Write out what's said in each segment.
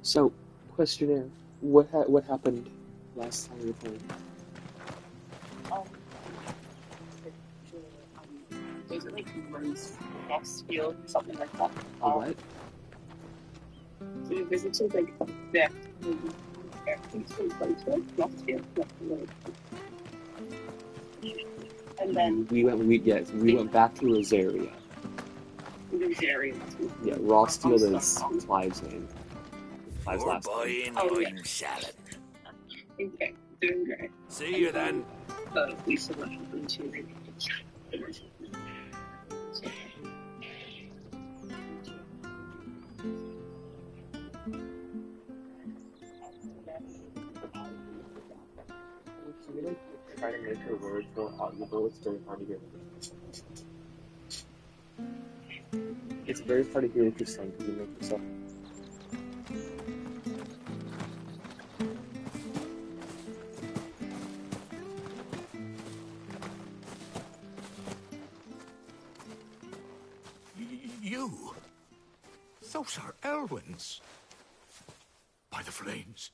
So, questionnaire, what happened last time you played? Um, there's like Rose Lost Field, something like that. A what? So we visited like that Lost Field, and then We went back to Rosaria. there's area. Yeah, Rossfield is Clive's name. Clive's You're last name. buying Oh, yeah. I'm salad. Okay, doing great. See you then. We selected into Can you try to make your words more audible? It's very hard to hear. It's very hard to hear what you're saying because you make yourself. You? Those are Elwyn's. By the flames.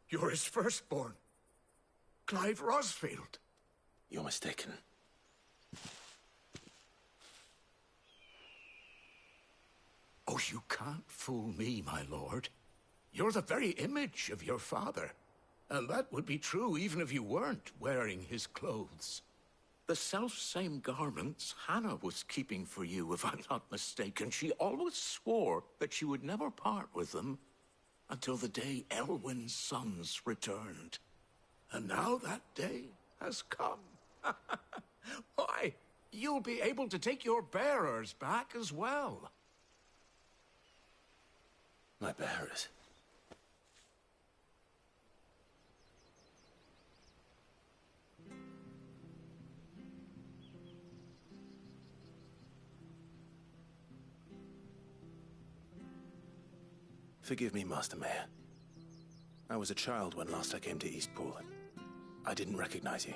You're his firstborn. Clive Rosfield. You're mistaken. Oh, you can't fool me, my lord. You're the very image of your father. And that would be true even if you weren't wearing his clothes. The self-same garments Hannah was keeping for you, if I'm not mistaken. She always swore that she would never part with them until the day Elwyn's sons returned. And now that day has come. Why, you'll be able to take your bearers back as well. My bearers. Forgive me, Master Mayor. I was a child when last I came to Eastpool. I didn't recognize you.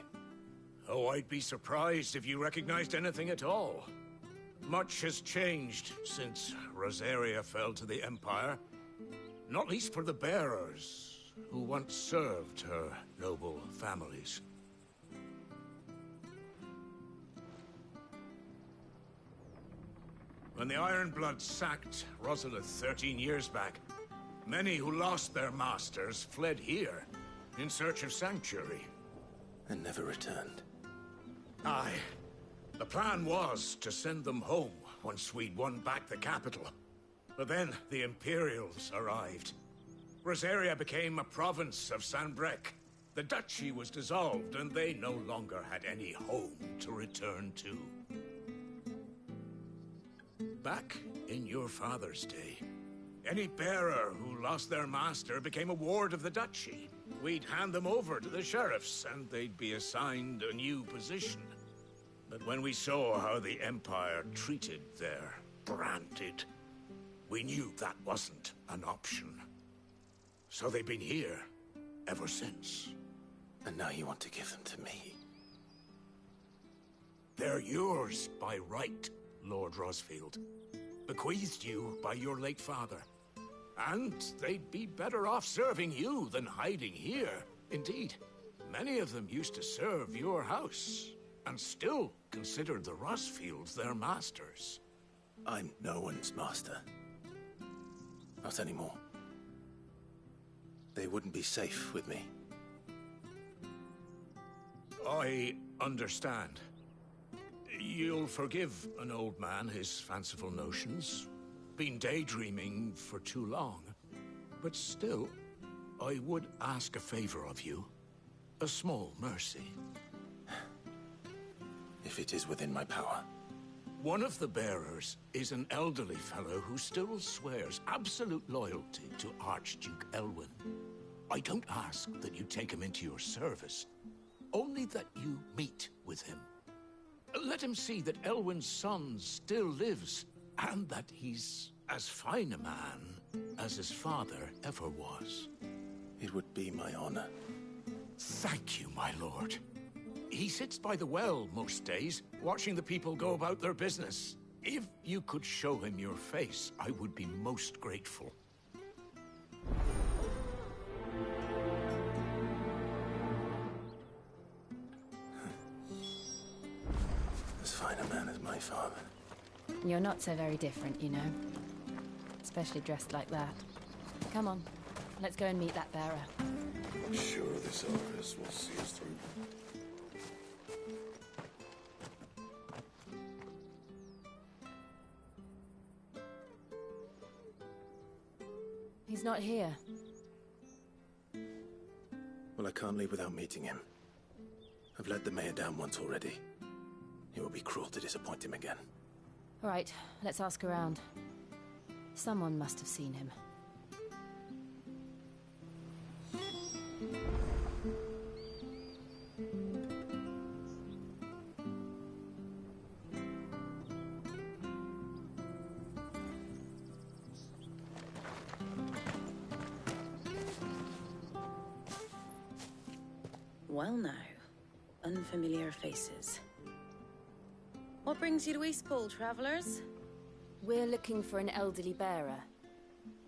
Oh, I'd be surprised if you recognized anything at all. Much has changed since Rosaria fell to the Empire. Not least for the bearers, who once served her noble families. When the Ironbloods sacked Rosalith 13 years back, many who lost their masters fled here in search of sanctuary. And never returned. Aye. The plan was to send them home once we'd won back the capital. But then the Imperials arrived. Rosaria became a province of Sanbreque. The duchy was dissolved, and they no longer had any home to return to. Back in your father's day, any bearer who lost their master became a ward of the duchy. We'd hand them over to the sheriffs, and they'd be assigned a new position. But when we saw how the Empire treated their branded, we knew that wasn't an option. So they've been here ever since. And now you want to give them to me? They're yours by right, Lord Rosfield. Bequeathed you by your late father. And they'd be better off serving you than hiding here. Indeed, many of them used to serve your house, and still considered the Rosfields their masters. I'm no one's master. Not anymore. They wouldn't be safe with me. I understand. You'll forgive an old man his fanciful notions. Been daydreaming for too long. But still, I would ask a favor of you. A small mercy. If it is within my power. One of the bearers is an elderly fellow who still swears absolute loyalty to Archduke Elwyn. I don't ask that you take him into your service, only that you meet with him. Let him see that Elwyn's son still lives, and that he's as fine a man as his father ever was. It would be my honor. Thank you, my lord. He sits by the well most days, watching the people go about their business. If you could show him your face, I would be most grateful. fine a man as my father. You're not so very different, you know. Especially dressed like that. Come on, let's go and meet that bearer. I'm sure this office will see us through. He's not here. Well, I can't leave without meeting him. I've let the mayor down once already. It would be cruel to disappoint him again. All right, let's ask around. Someone must have seen him. Well now, unfamiliar faces. What brings you to Eastpool, travellers? We're looking for an elderly bearer.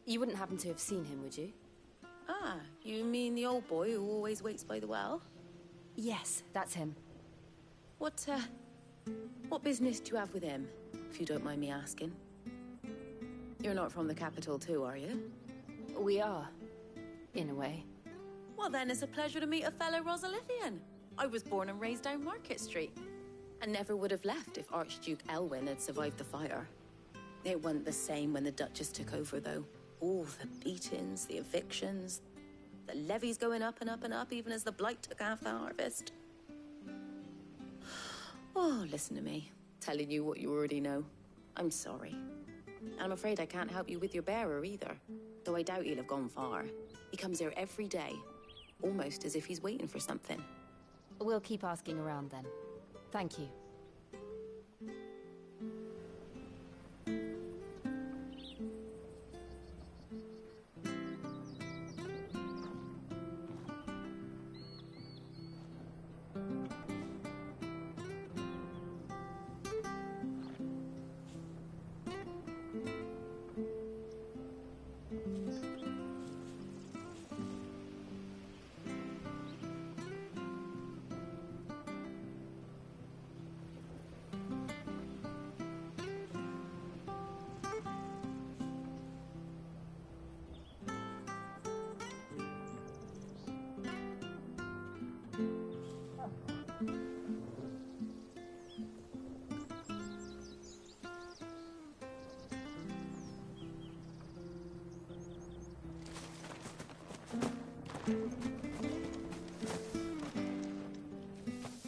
You wouldn't happen to have seen him, would you? Ah, you mean the old boy who always waits by the well? Yes, that's him. What business do you have with him, if you don't mind me asking? You're not from the capital too, are you? We are, in a way. Well then, it's a pleasure to meet a fellow Rosalithian. I was born and raised down Market Street, and never would have left if Archduke Elwyn had survived the fire. It wasn't the same when the Duchess took over, though. All the beatings, the evictions, the levies going up and up and up, even as the blight took half the harvest. Oh, listen to me, telling you what you already know. I'm sorry. And I'm afraid I can't help you with your bearer either, though I doubt he'll have gone far. He comes here every day, almost as if he's waiting for something. We'll keep asking around then. Thank you.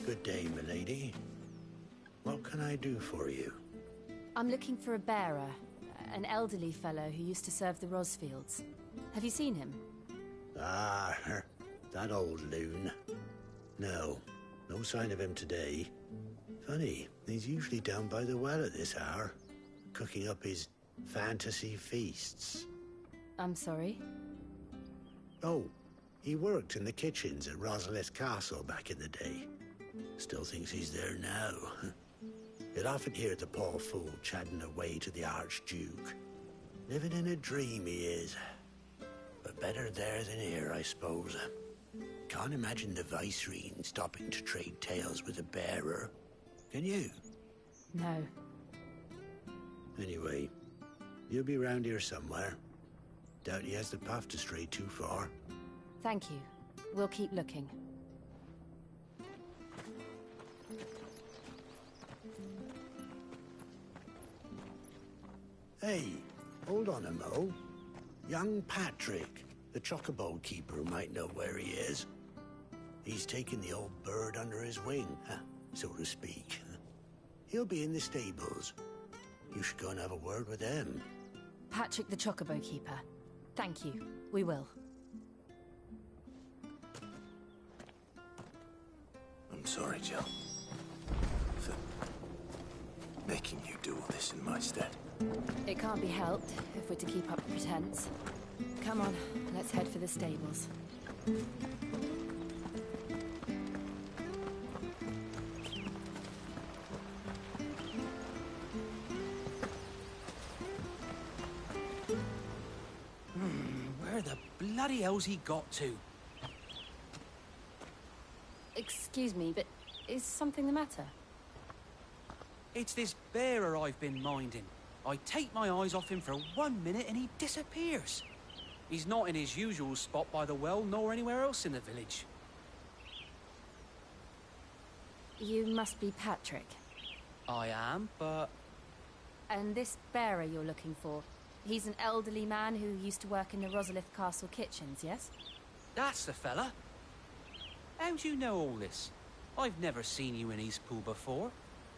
Good day, milady. What can I do for you? I'm looking for a bearer, an elderly fellow who used to serve the Rosfields. Have you seen him? Ah, that old loon. No sign of him today. Funny, he's usually down by the well at this hour, cooking up his fantasy feasts. I'm sorry? Oh, he worked in the kitchens at Rosalith Castle back in the day. Still thinks he's there now. You'd often hear the poor fool chatting away to the Archduke. Living in a dream he is. But better there than here, I suppose. Can't imagine the Viceroy stopping to trade tales with a bearer. Can you? No. Anyway, you'll be round here somewhere. Doubt he has the path to stray too far. Thank you. We'll keep looking. Hey, hold on a mo. Young Patrick, the chocobo keeper, might know where he is. He's taken the old bird under his wing, so to speak. He'll be in the stables. You should go and have a word with him. Patrick the Chocobo Keeper. Thank you. We will. I'm sorry, Jill, for making you do all this in my stead. It can't be helped if we're to keep up pretense. Come on, let's head for the stables. Where the bloody hell's he got to? Excuse me, but is something the matter? It's this bearer I've been minding. I take my eyes off him for 1 minute and he disappears. He's not in his usual spot by the well, nor anywhere else in the village. You must be Patrick. I am, but... And this bearer you're looking for, he's an elderly man who used to work in the Rosalith Castle kitchens, yes? That's the fella. How do you know all this? I've never seen you in Eastpool before,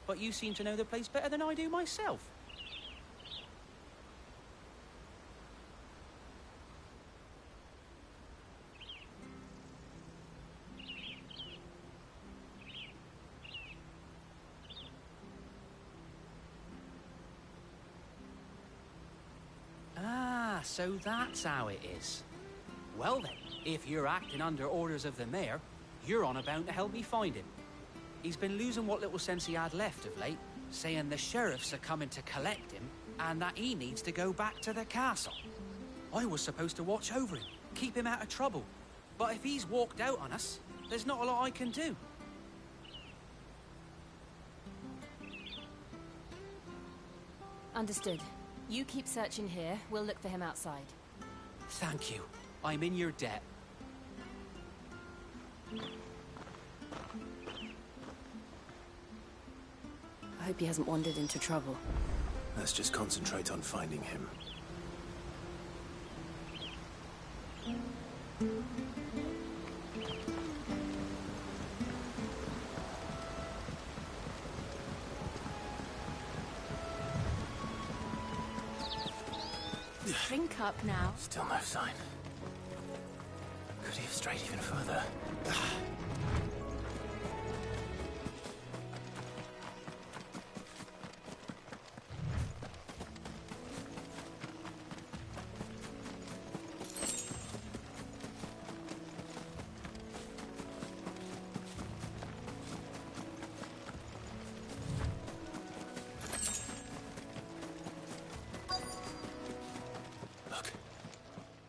but you seem to know the place better than I do myself. Ah, so that's how it is. Well then, if you're acting under orders of the mayor, you're on about to help me find him. He's been losing what little sense he had left of late, saying the sheriffs are coming to collect him, and that he needs to go back to the castle. I was supposed to watch over him, keep him out of trouble. But if he's walked out on us, there's not a lot I can do. Understood. You keep searching here, we'll look for him outside. Thank you. I'm in your debt. I hope he hasn't wandered into trouble. Let's just concentrate on finding him. Drink up now. Still no sign. Could he have strayed even further?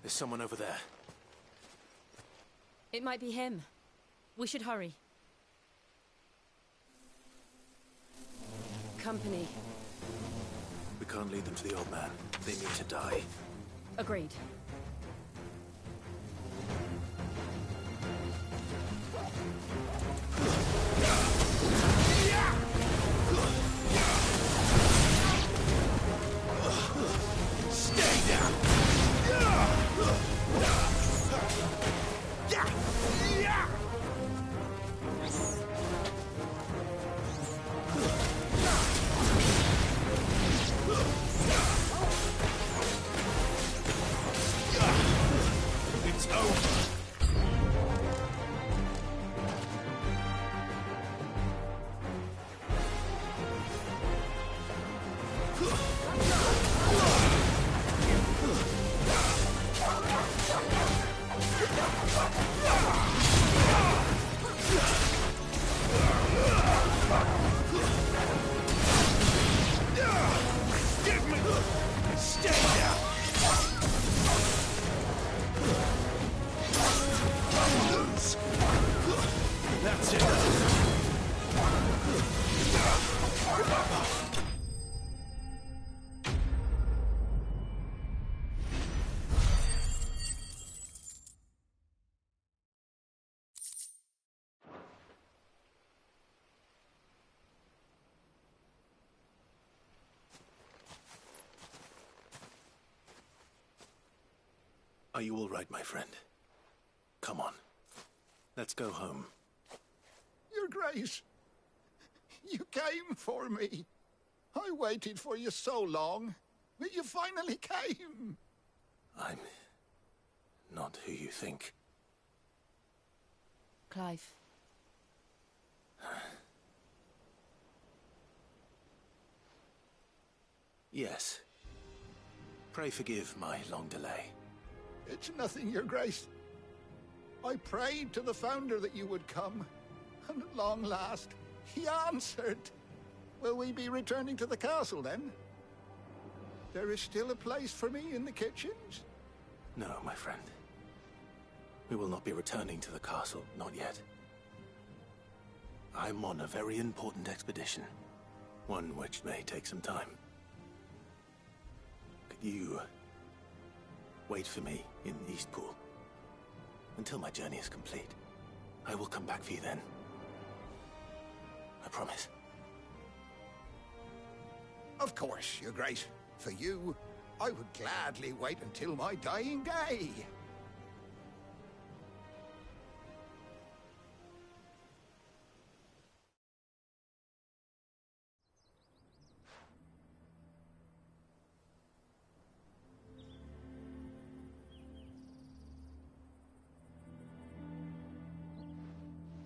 There's someone over there. It might be him. We should hurry. Company. We can't lead them to the old man. They need to die. Agreed. Stay down! It's over. That's it. Are you all right, my friend? Come on. Let's go home. Your Grace, you came for me. I waited for you so long, but you finally came. I'm not who you think. Clive. Yes. Pray forgive my long delay. It's nothing, Your Grace. I prayed to the Founder that you would come, and at long last, he answered. Will we be returning to the castle, then? There is still a place for me in the kitchens? No, my friend. We will not be returning to the castle, not yet. I'm on a very important expedition. One which may take some time. Could you wait for me in Eastpool until my journey is complete? I will come back for you then. I promise. Of course, Your Grace. For you, I would gladly wait until my dying day.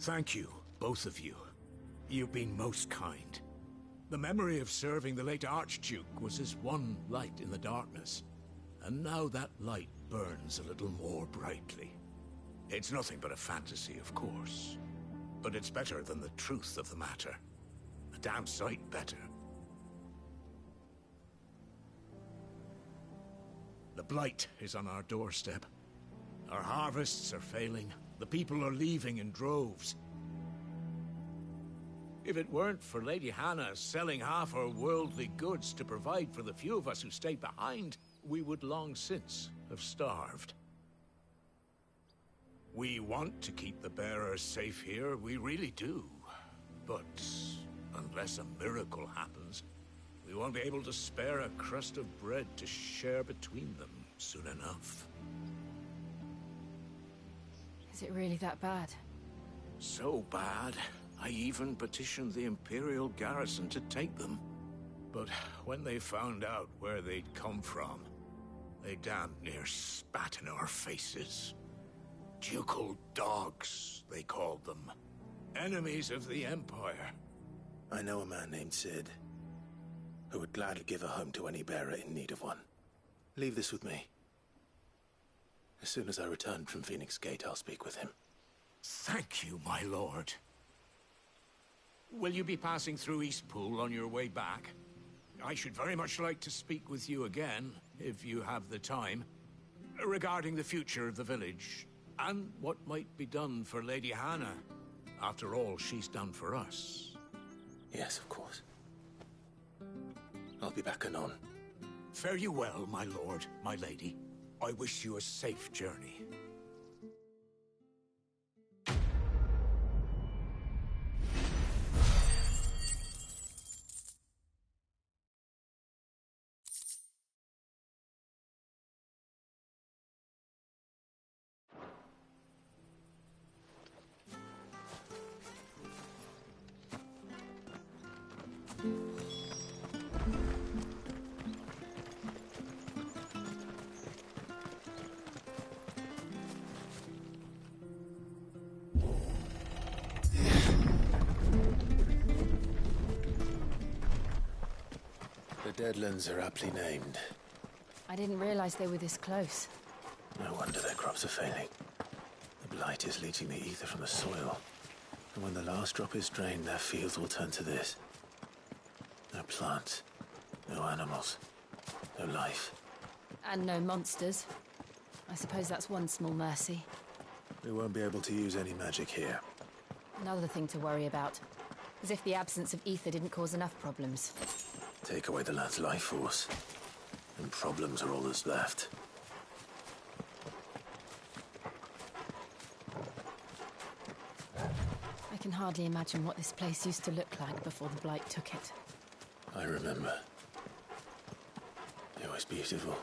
Thank you, both of you. You've been most kind. The memory of serving the late Archduke was as one light in the darkness, and now that light burns a little more brightly. It's nothing but a fantasy, of course, but it's better than the truth of the matter. A damn sight better. The blight is on our doorstep. Our harvests are failing. The people are leaving in droves. If it weren't for Lady Hannah selling half her worldly goods to provide for the few of us who stayed behind, we would long since have starved. We want to keep the bearers safe here, we really do. But unless a miracle happens, we won't be able to spare a crust of bread to share between them soon enough. Is it really that bad? So bad, I even petitioned the Imperial garrison to take them. But when they found out where they'd come from, they damn near spat in our faces. Ducal dogs, they called them. Enemies of the Empire. I know a man named Sid, who would gladly give a home to any bearer in need of one. Leave this with me. As soon as I return from Phoenix Gate, I'll speak with him. Thank you, my lord. Will you be passing through Eastpool on your way back? I should very much like to speak with you again, if you have the time, regarding the future of the village, and what might be done for Lady Hannah, after all she's done for us. Yes, of course. I'll be back anon. Fare you well, my lord, my lady. I wish you a safe journey. The Deadlands are aptly named. I didn't realize they were this close. No wonder their crops are failing. The blight is leaching the ether from the soil. And when the last drop is drained, their fields will turn to this. No plants, no animals, no life. And no monsters. I suppose that's one small mercy. We won't be able to use any magic here. Another thing to worry about. As if the absence of ether didn't cause enough problems. Take away the lad's life force, and problems are all that's left. I can hardly imagine what this place used to look like before the blight took it. I remember. It was beautiful.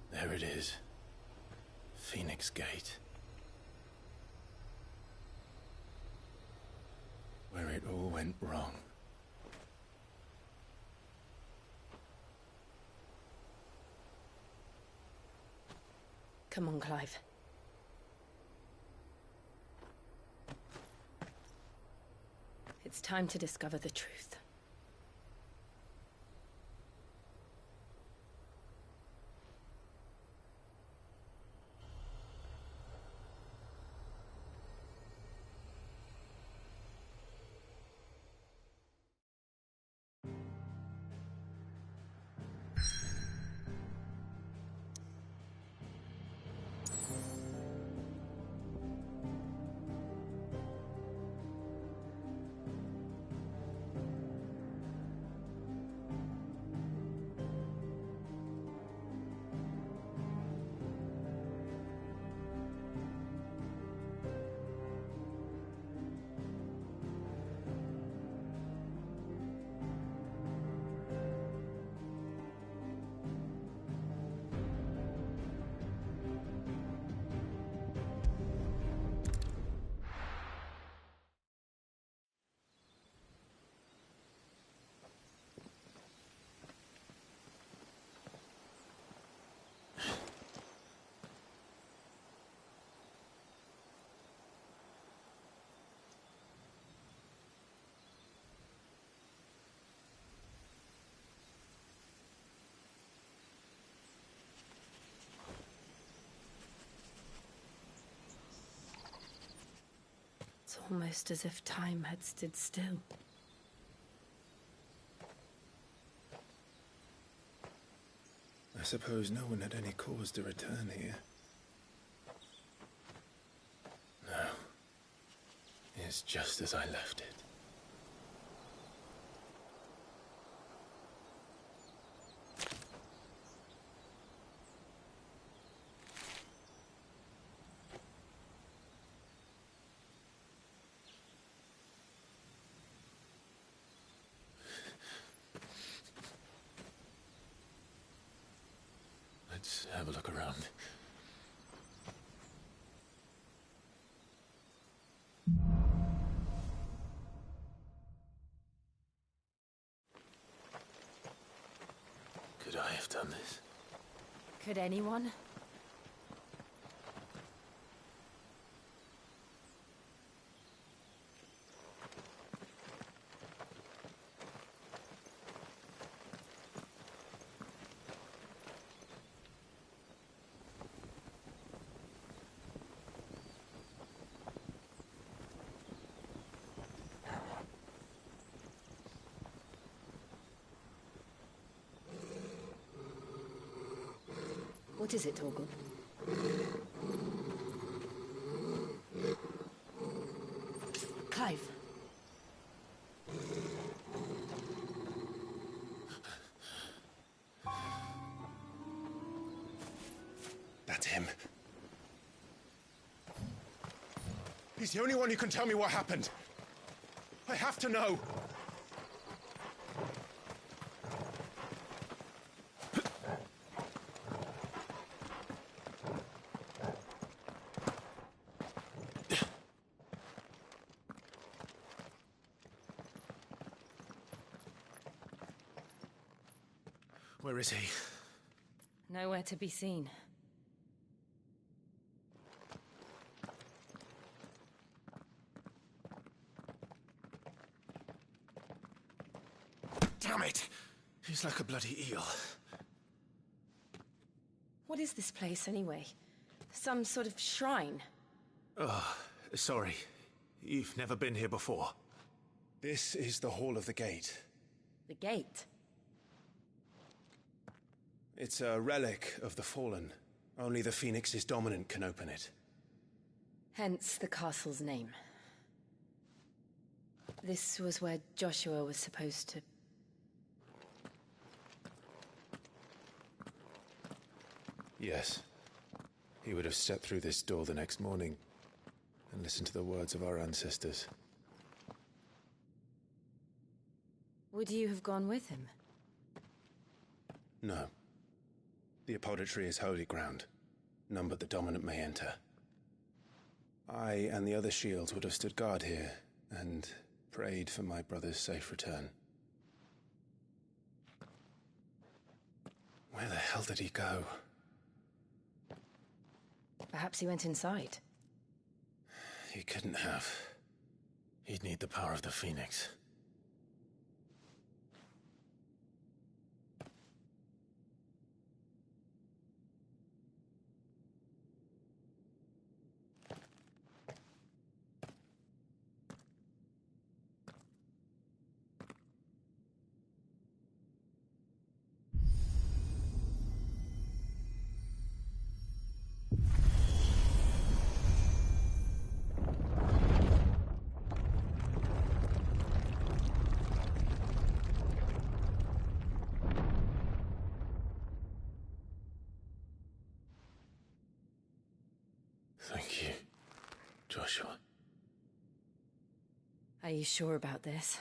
There it is. Phoenix Gate. Where it all went wrong. Come on, Clive. It's time to discover the truth. It's almost as if time had stood still. I suppose no one had any cause to return here. No. It's just as I left it. Let's have a look around. Could I have done this? Could anyone? What is it, Torgal? Clive. That's him. He's the only one who can tell me what happened. I have to know. Where is he? Nowhere to be seen. Damn it! He's like a bloody eel. What is this place, anyway? Some sort of shrine? Oh, sorry. You've never been here before. This is the Hall of the Gate. The gate? It's a relic of the Fallen. Only the Phoenix's dominant can open it. Hence the castle's name. This was where Joshua was supposed to... Yes. He would have stepped through this door the next morning and listened to the words of our ancestors. Would you have gone with him? No. The apodatory is holy ground. None but the dominant may enter. I and the other shields would have stood guard here and prayed for my brother's safe return. Where the hell did he go? Perhaps he went inside. He couldn't have. He'd need the power of the Phoenix. Thank you, Joshua. Are you sure about this?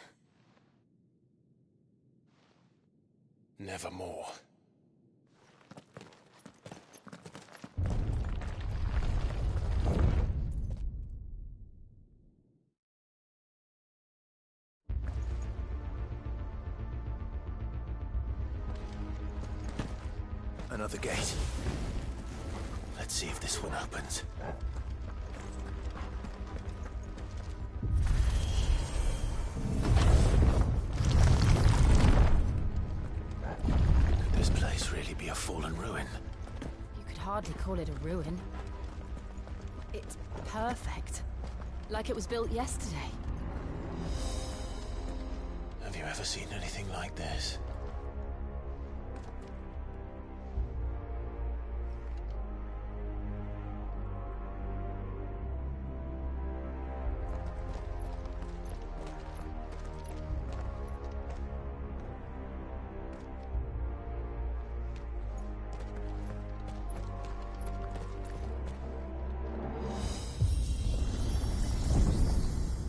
Nevermore. Another gate. Let's see if this one opens. Could this place really be a fallen ruin? You could hardly call it a ruin. It's perfect. Like it was built yesterday. Have you ever seen anything like this?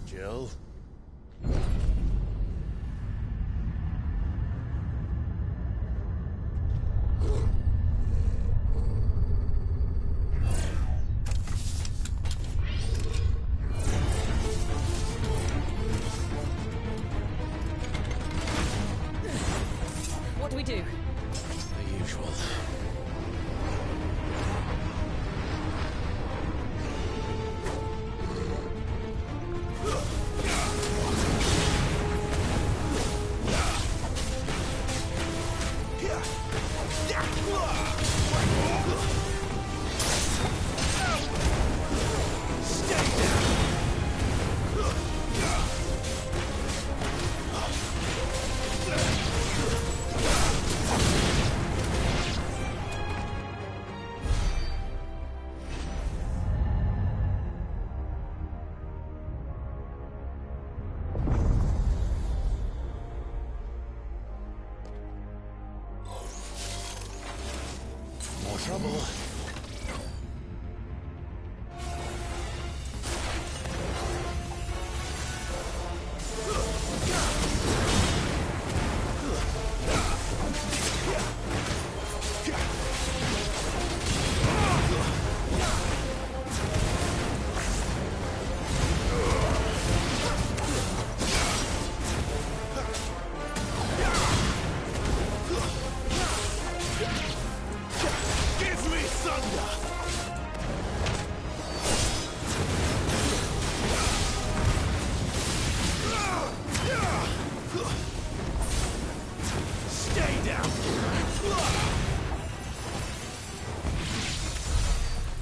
Jill? What do we do? The usual. More trouble. Give me thunder! Stay down!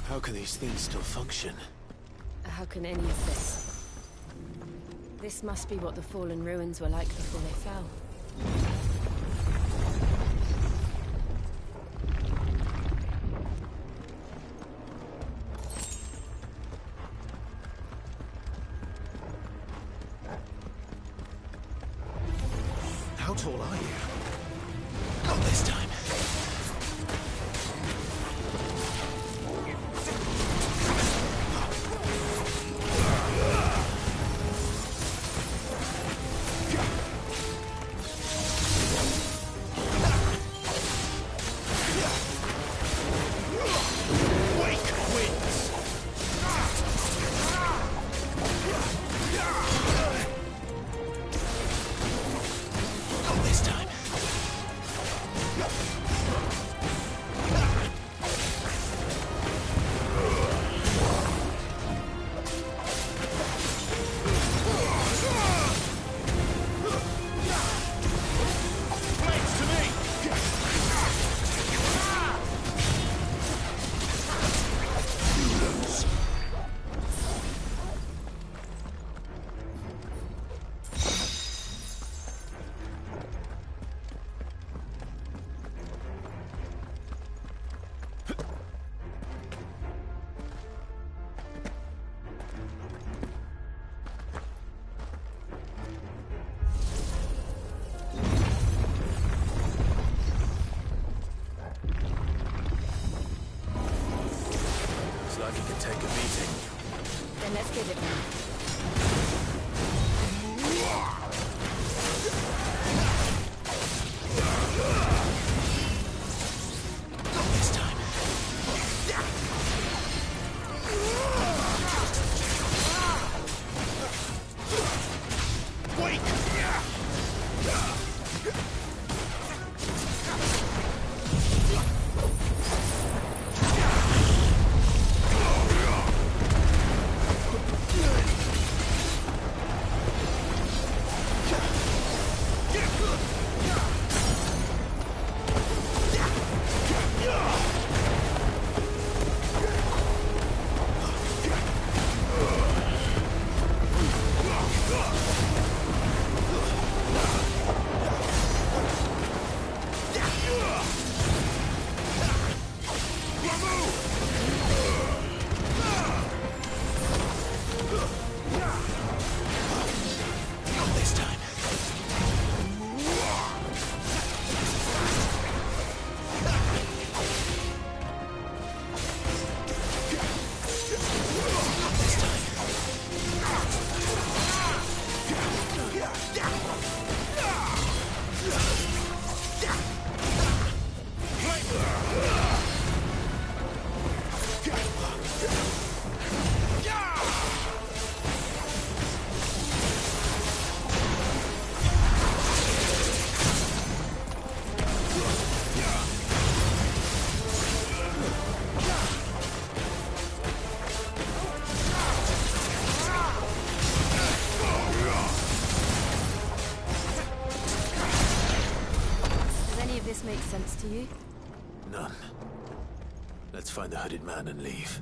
How can these things still function? How can any of this? This must be what the fallen ruins were like before they fell. How tall are you? Not this time. Wake winds! Not this time. Blades to me! Looks like it can take a beating. Then let's give it one. Not this time. Wait! to you? None. Let's find the hooded man and leave.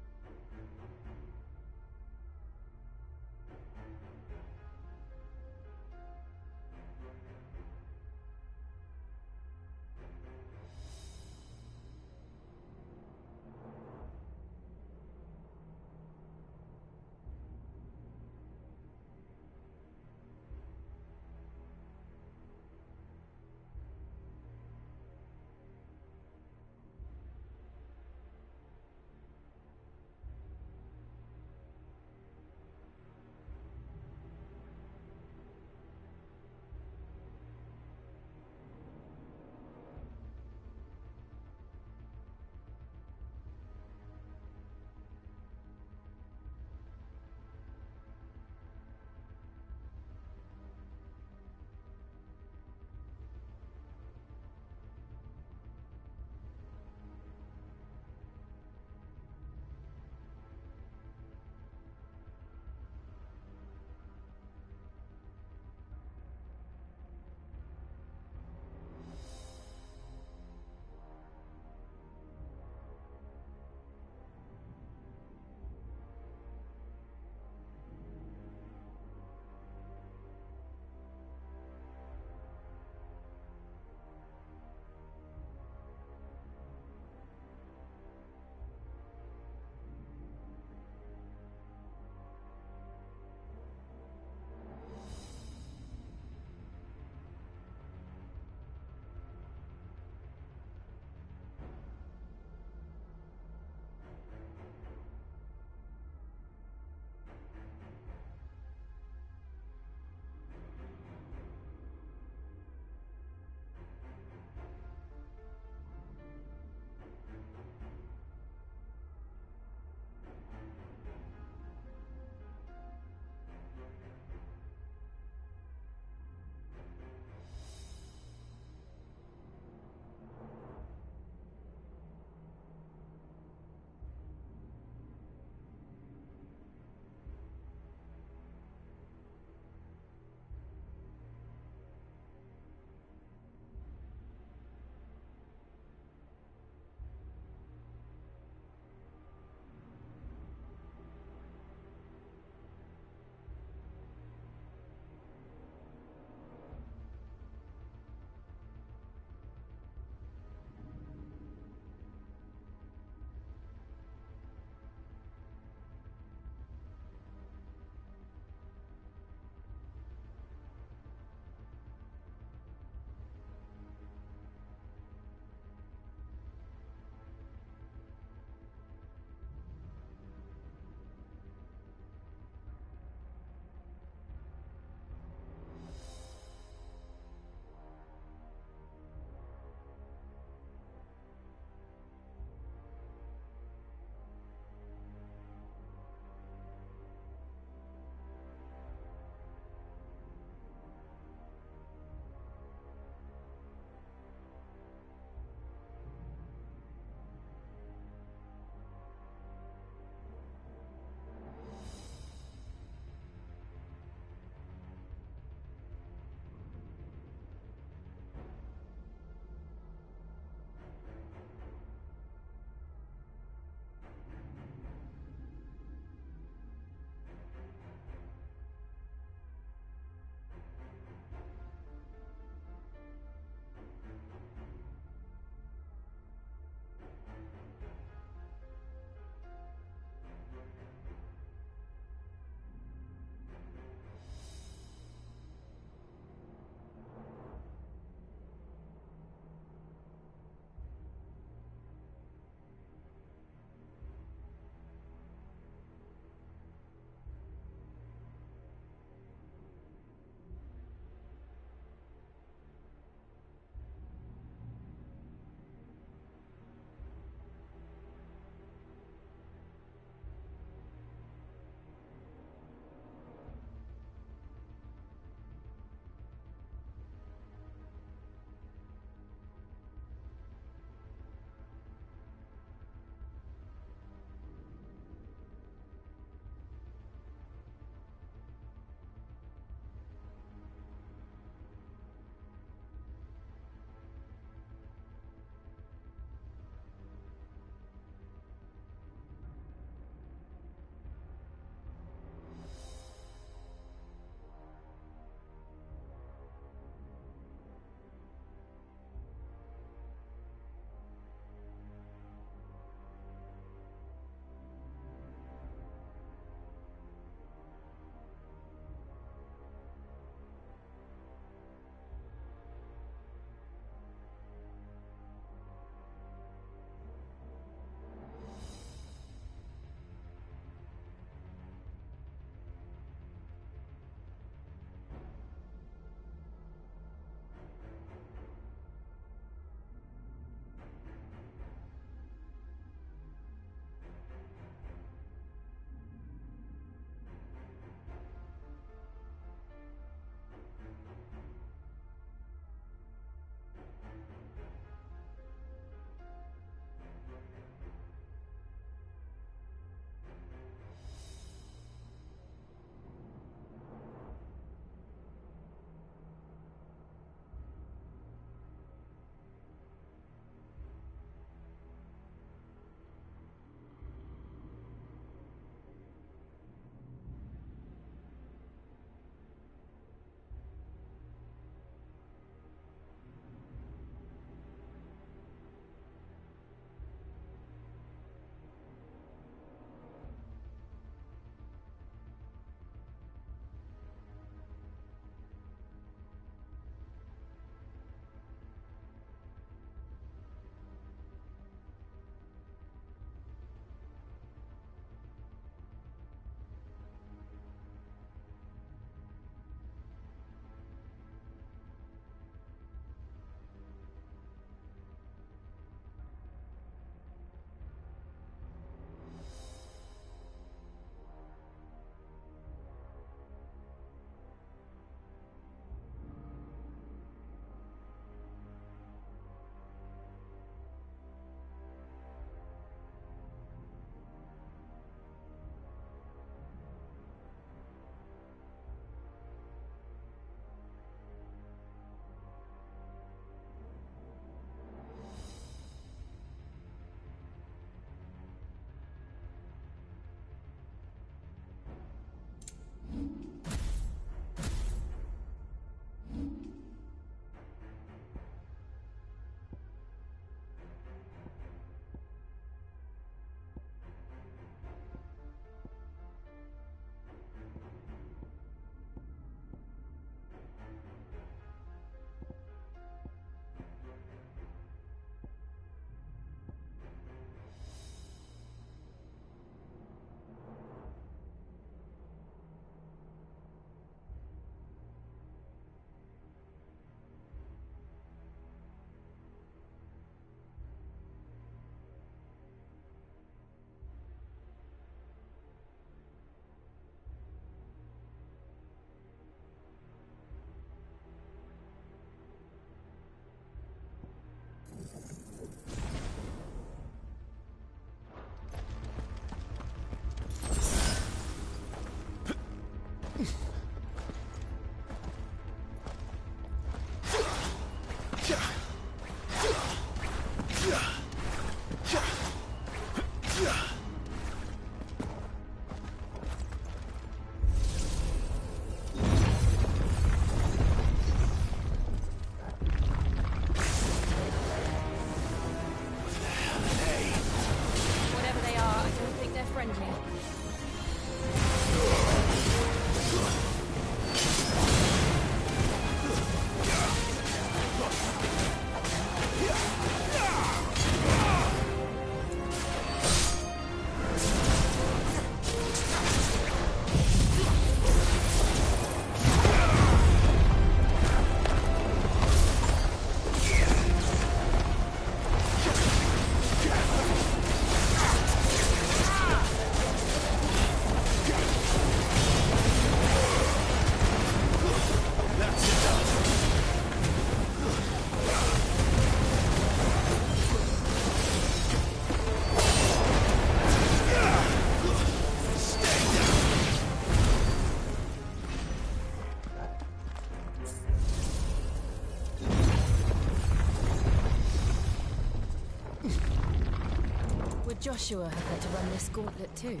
Joshua had got to run this gauntlet too?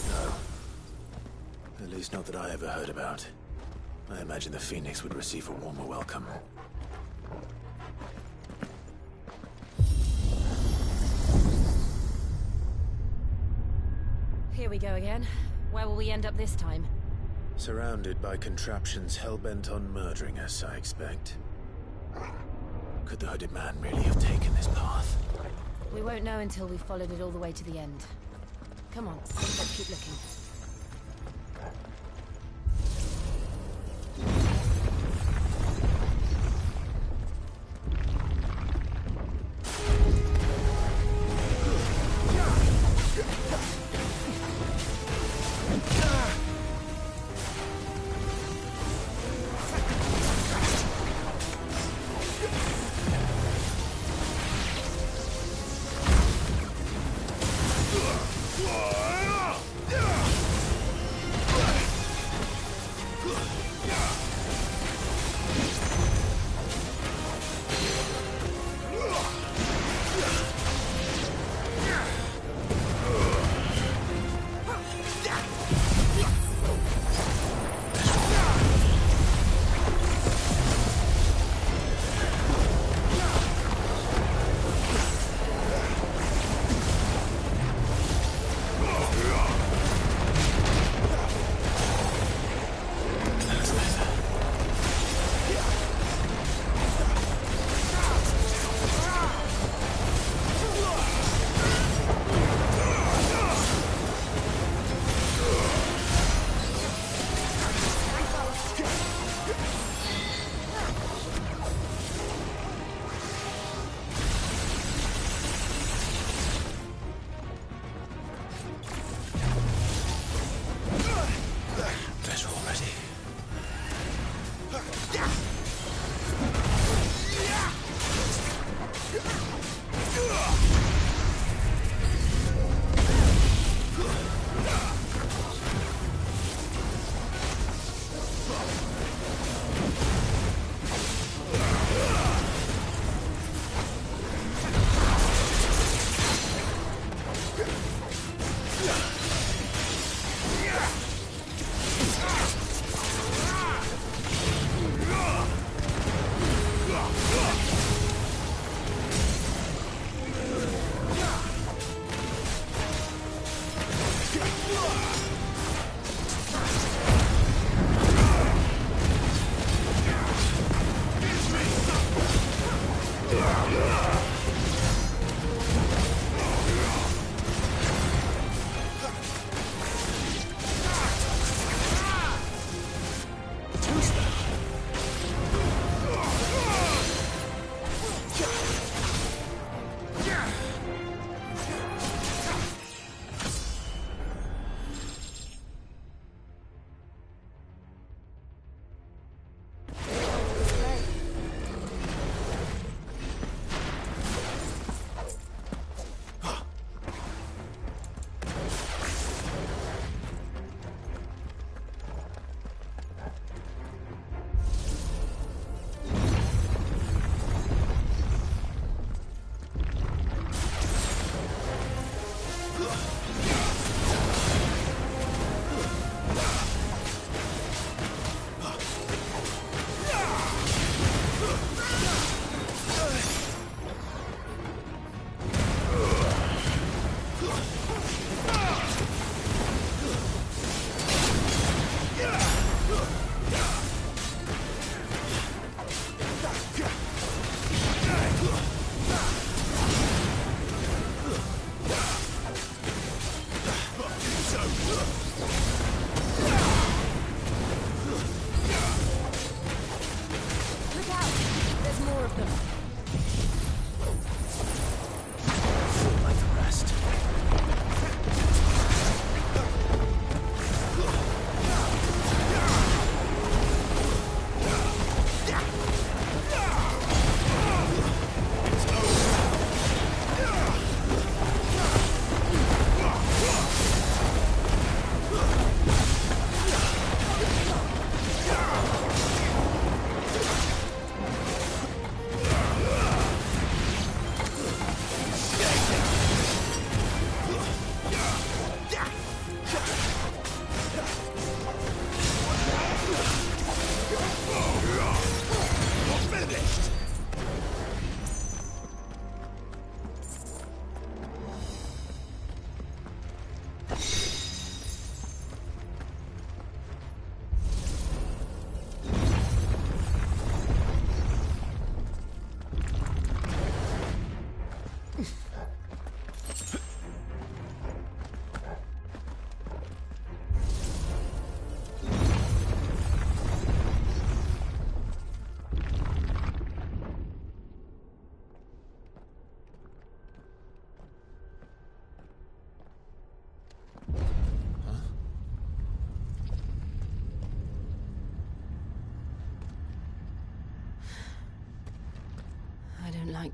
No. At least not that I ever heard about. I imagine the Phoenix would receive a warmer welcome. Here we go again. Where will we end up this time? Surrounded by contraptions hell-bent on murdering us, I expect. Could the hooded man really have taken this path? We won't know until we've followed it all the way to the end. Come on, let's keep looking.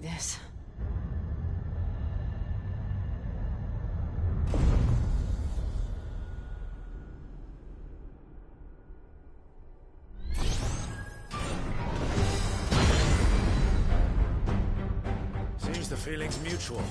like this. Seems the feeling's mutual.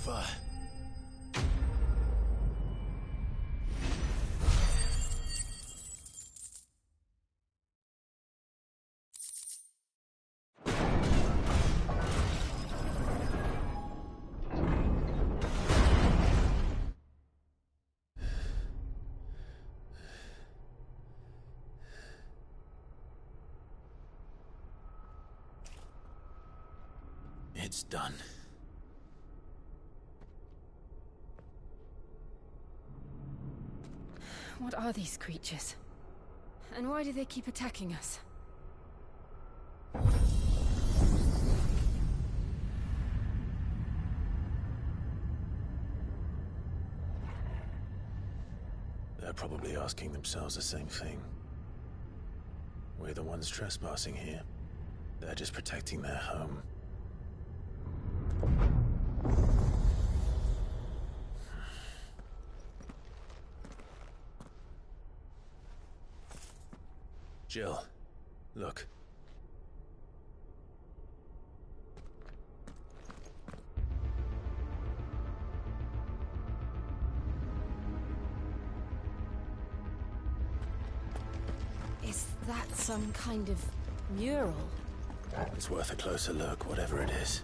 over. It's done. What are these creatures? And why do they keep attacking us? They're probably asking themselves the same thing. We're the ones trespassing here. They're just protecting their home. Jill, look. Is that some kind of mural? It's worth a closer look, whatever it is.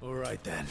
All right then.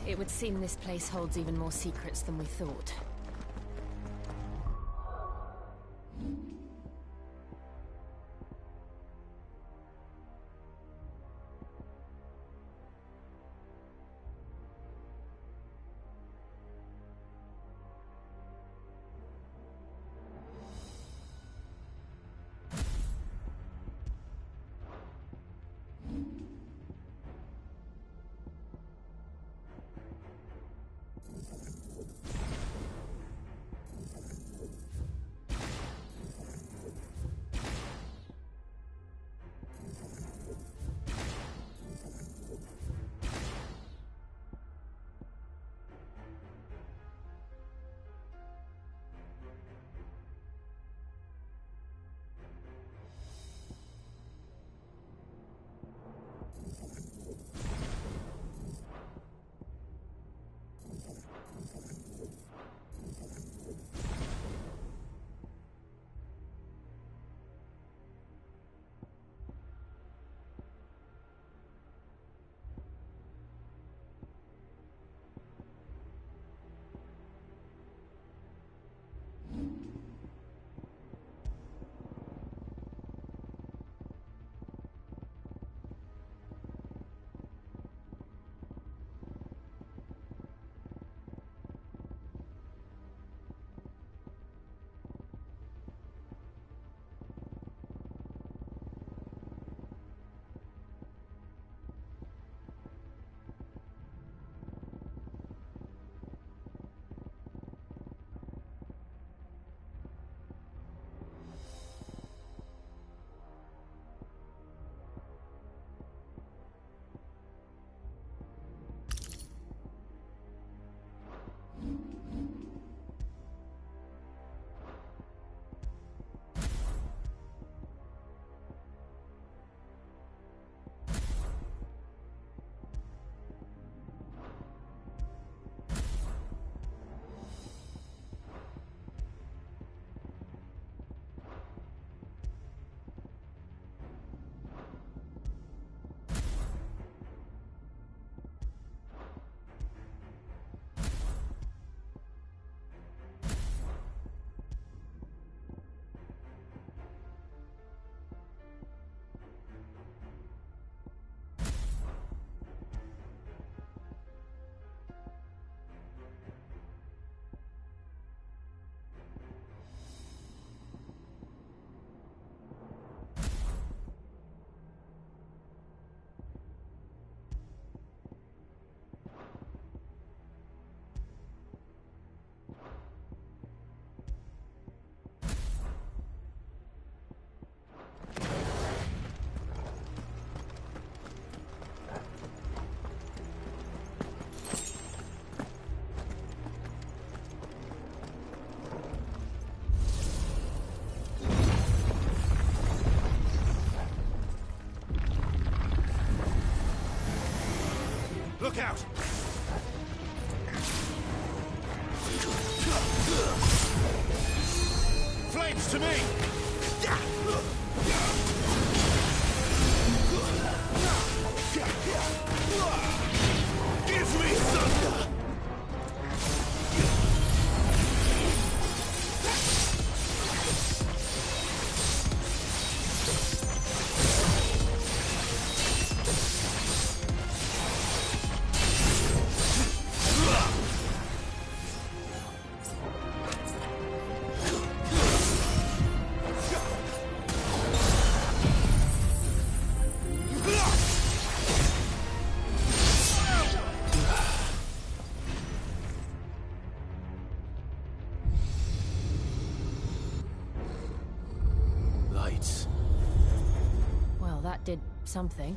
It would seem this place holds even more secrets than we thought. Look out! Flames to me! Give me thunder! Lights. Well, that did something.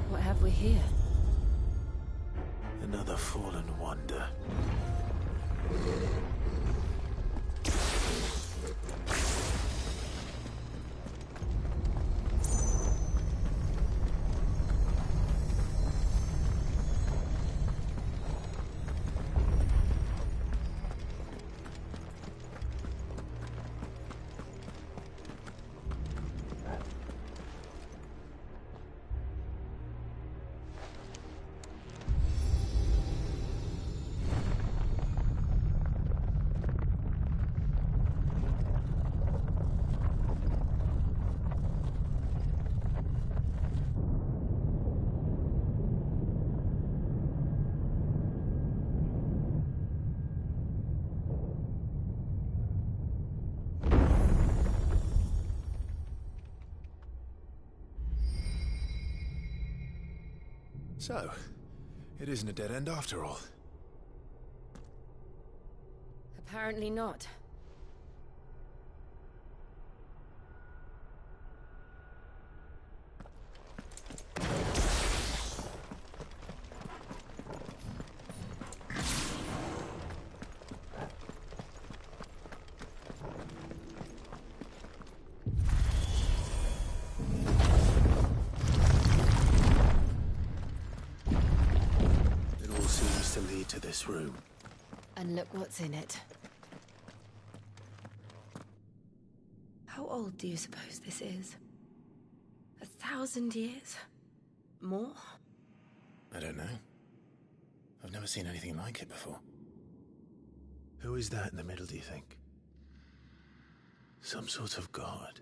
What have we here? Another fallen wonder. So, it isn't a dead end after all. Apparently not. To lead to this room. And look what's in it. How old do you suppose this is? 1,000 years? More? I don't know. I've never seen anything like it before. Who is that in the middle, do you think? Some sort of god.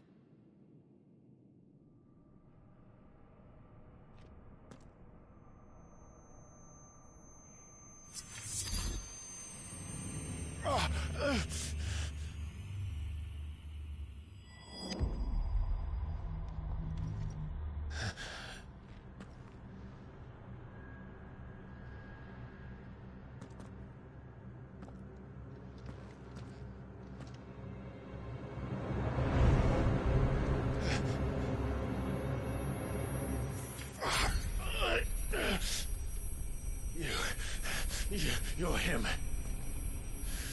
You're him.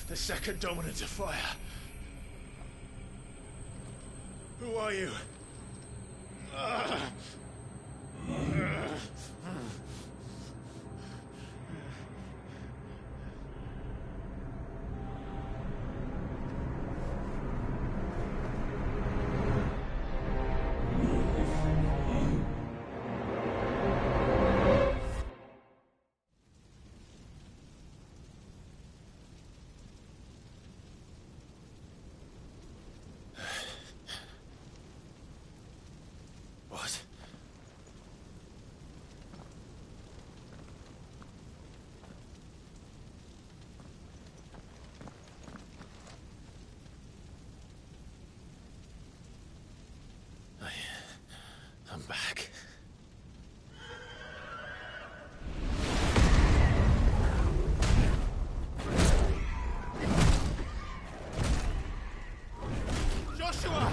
The second dominant of fire. Who are you? What? I'm back. Joshua!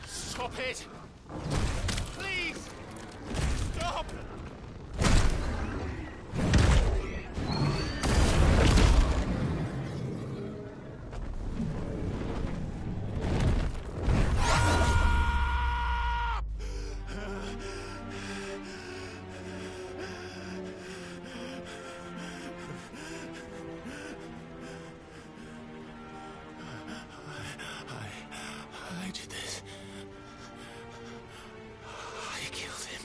Stop it! Please! Stop! I did this. I killed him.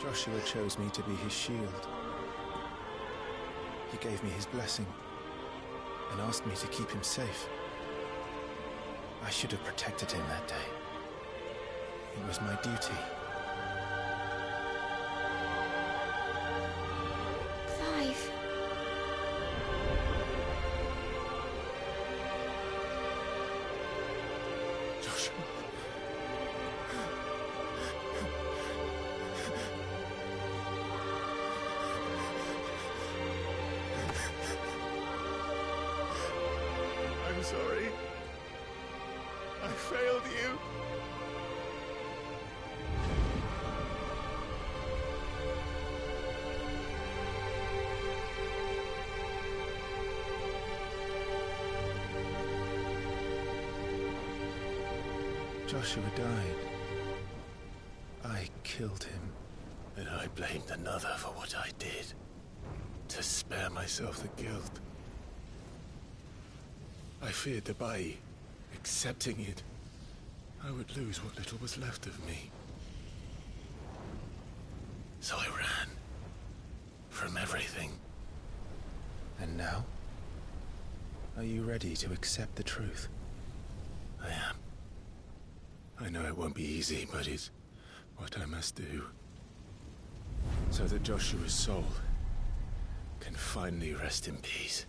Joshua chose me to be his shield. He gave me his blessing and asked me to keep him safe. I should have protected him that day. It was my duty. Clive. Joshua. I'm sorry. I failed you. Joshua died. I killed him. And I blamed another for what I did. To spare myself the guilt. I feared that by accepting it, I would lose what little was left of me. So I ran. From everything. And now? Are you ready to accept the truth? I am. I know it won't be easy, but it's what I must do. So that Joshua's soul can finally rest in peace.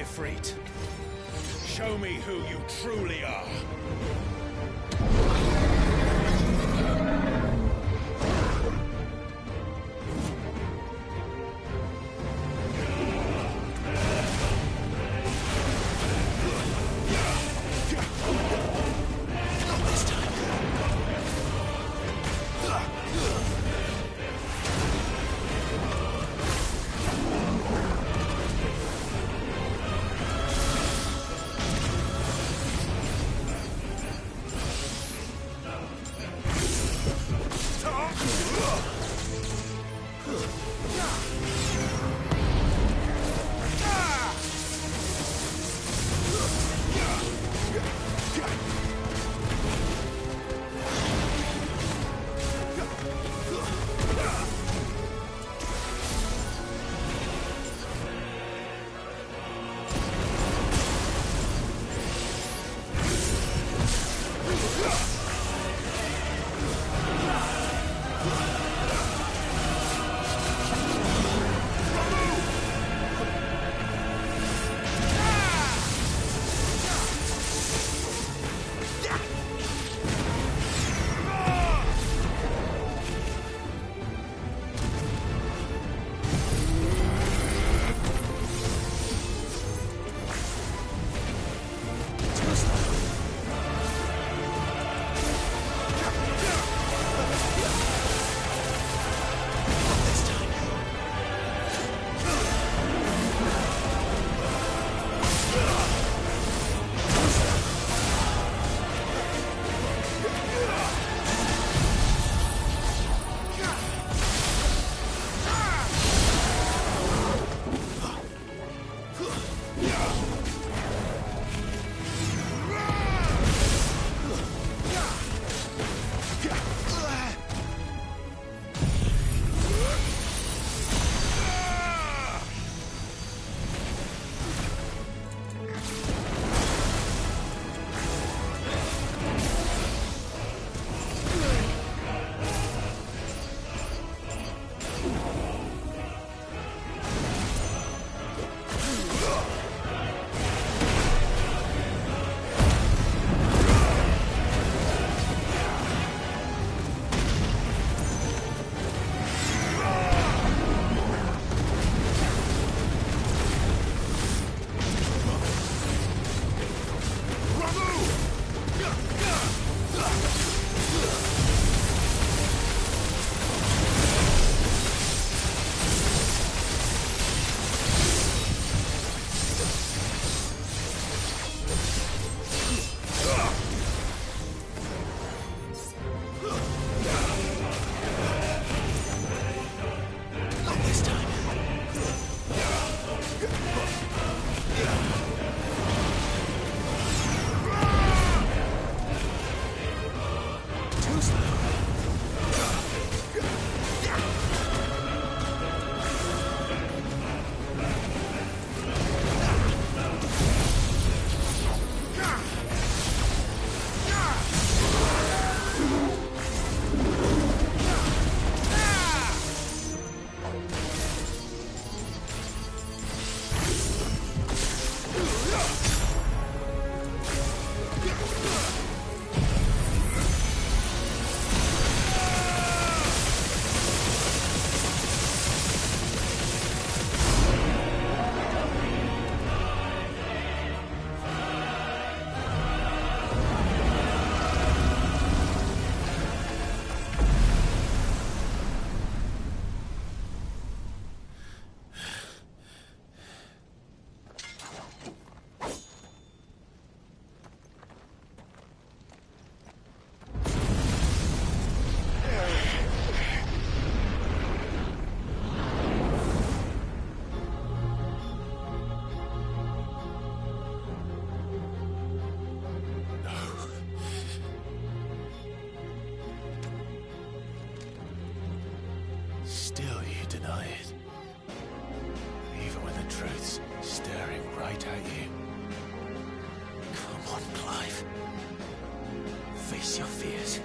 Ifrit. Show me who you truly are. Still you deny it. Even when the truth's staring right at you. Come on, Clive. Face your fears.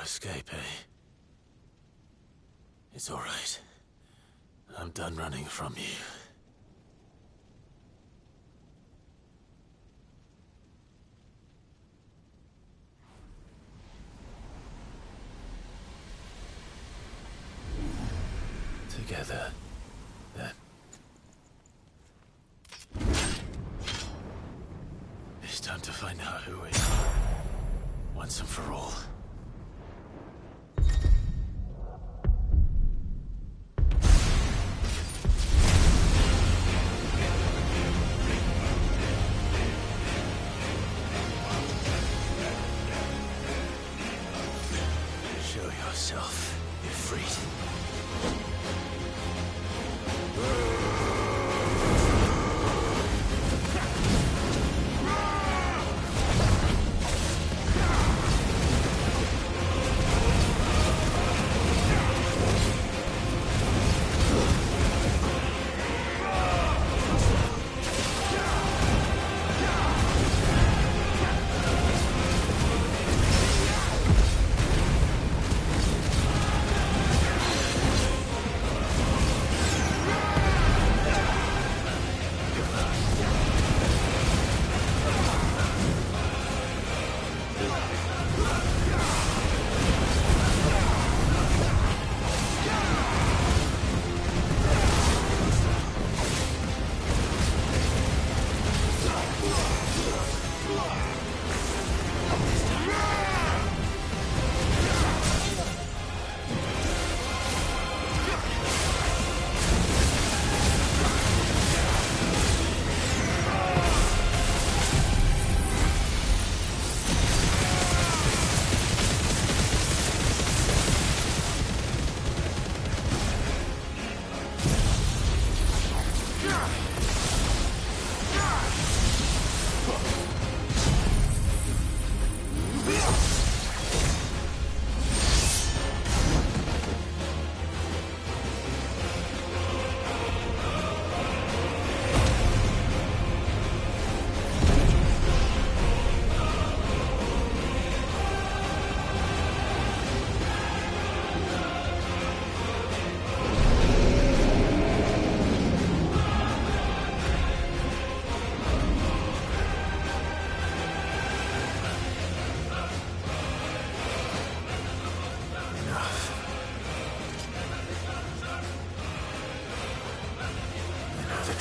Escape, eh? It's all right. I'm done running from you. Together, then. It's time to find out who we are, once and for all. You're freed.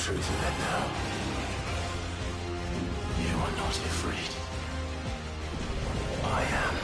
truth of it now. You are not afraid. I am.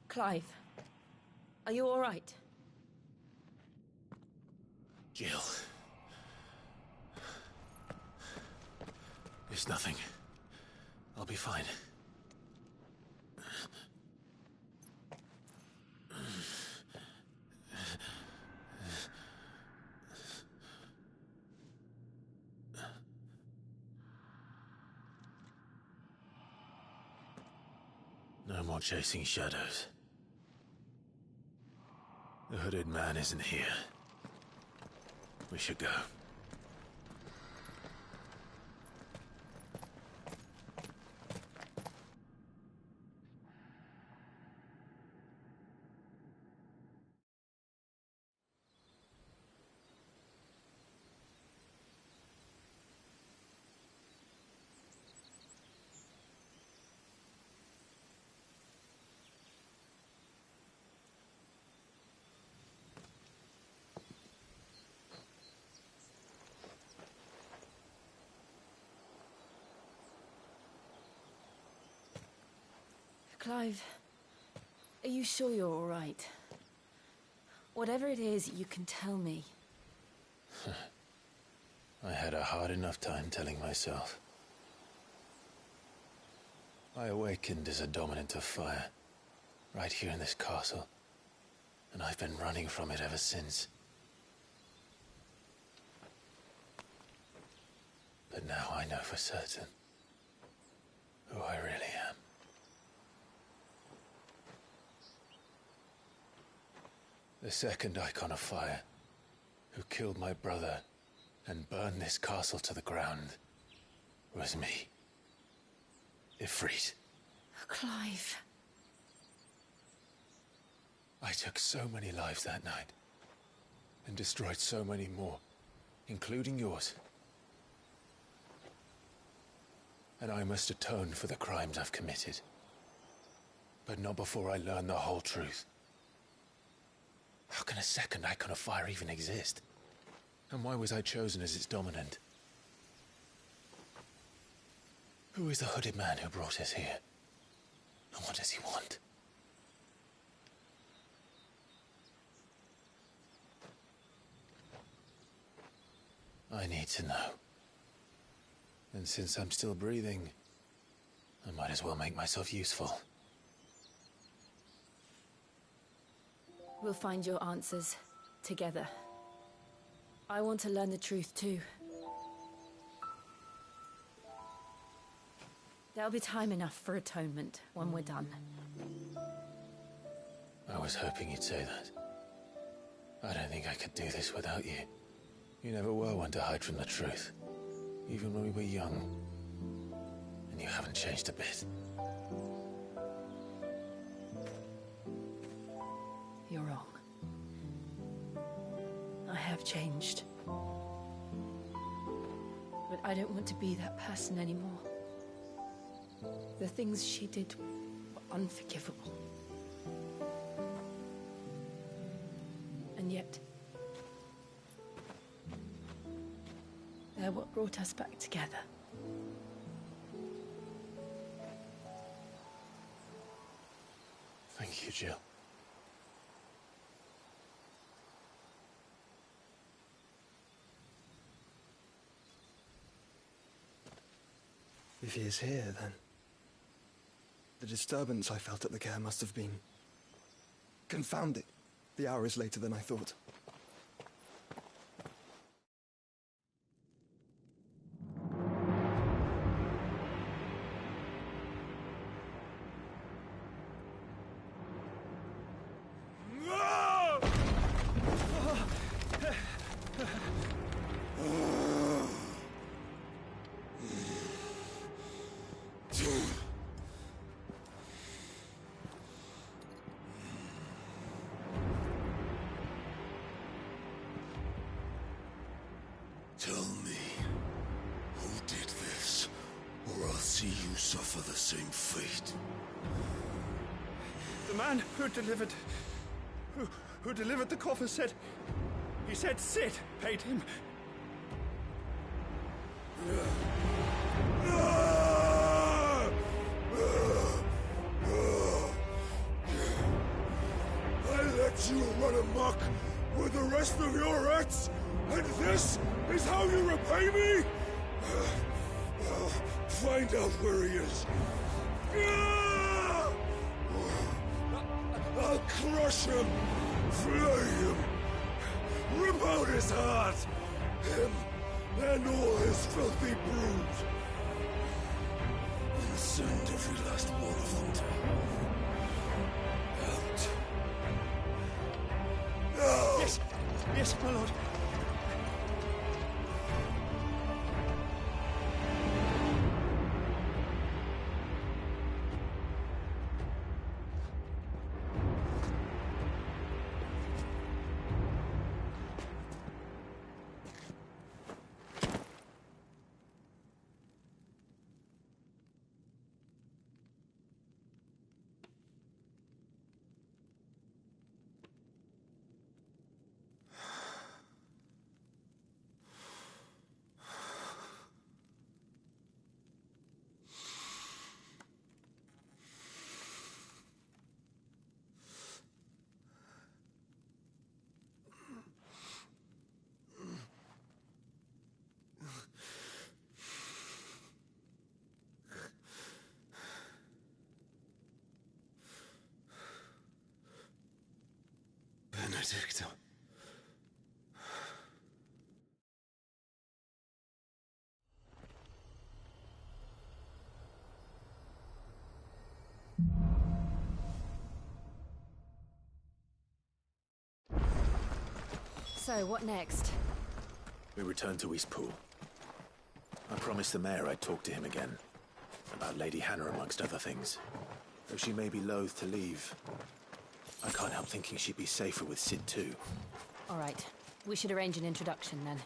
Clive, are you all right? Jill. It's nothing. I'll be fine. No more chasing shadows. The hooded man isn't here. We should go. Clive, are you sure you're all right? Whatever it is, you can tell me. I had a hard enough time telling myself. I awakened as a dominant of fire, right here in this castle, and I've been running from it ever since. But now I know for certain who I really am. The second icon of fire, who killed my brother and burned this castle to the ground, was me. Ifrit. Clive. I took so many lives that night, and destroyed so many more, including yours. And I must atone for the crimes I've committed. But not before I learn the whole truth. How can a second icon of fire even exist? And why was I chosen as its dominant? Who is the hooded man who brought us here? And what does he want? I need to know. And since I'm still breathing, I might as well make myself useful. We'll find your answers together. I want to learn the truth too. There'll be time enough for atonement when we're done. I was hoping you'd say that. I don't think I could do this without you. You never were one to hide from the truth, even when we were young. And you haven't changed a bit. You're wrong. I have changed. But I don't want to be that person anymore. The things she did were unforgivable. And yet, they're what brought us back together. Thank you, Jill. If he is here, then the disturbance I felt at the care must have been confounded. The hour is later than I thought. Tell me, who did this, or I'll see you suffer the same fate. The man who delivered the coffer said... He said Sid paid him. I let you run amok with the rest of your rats, and this is how you repay me? Well, find out where he is. I'll crush him, flay him, rip out his heart, him and all his filthy brood, and send every last one of them to hell. Out. Now! Yes, yes, my lord. Benedicta. So, what next? We return to Eastpool. I promised the mayor I'd talk to him again. About Lady Hannah, amongst other things. Though she may be loath to leave, I can't help thinking she'd be safer with Sid too. All right. We should arrange an introduction then.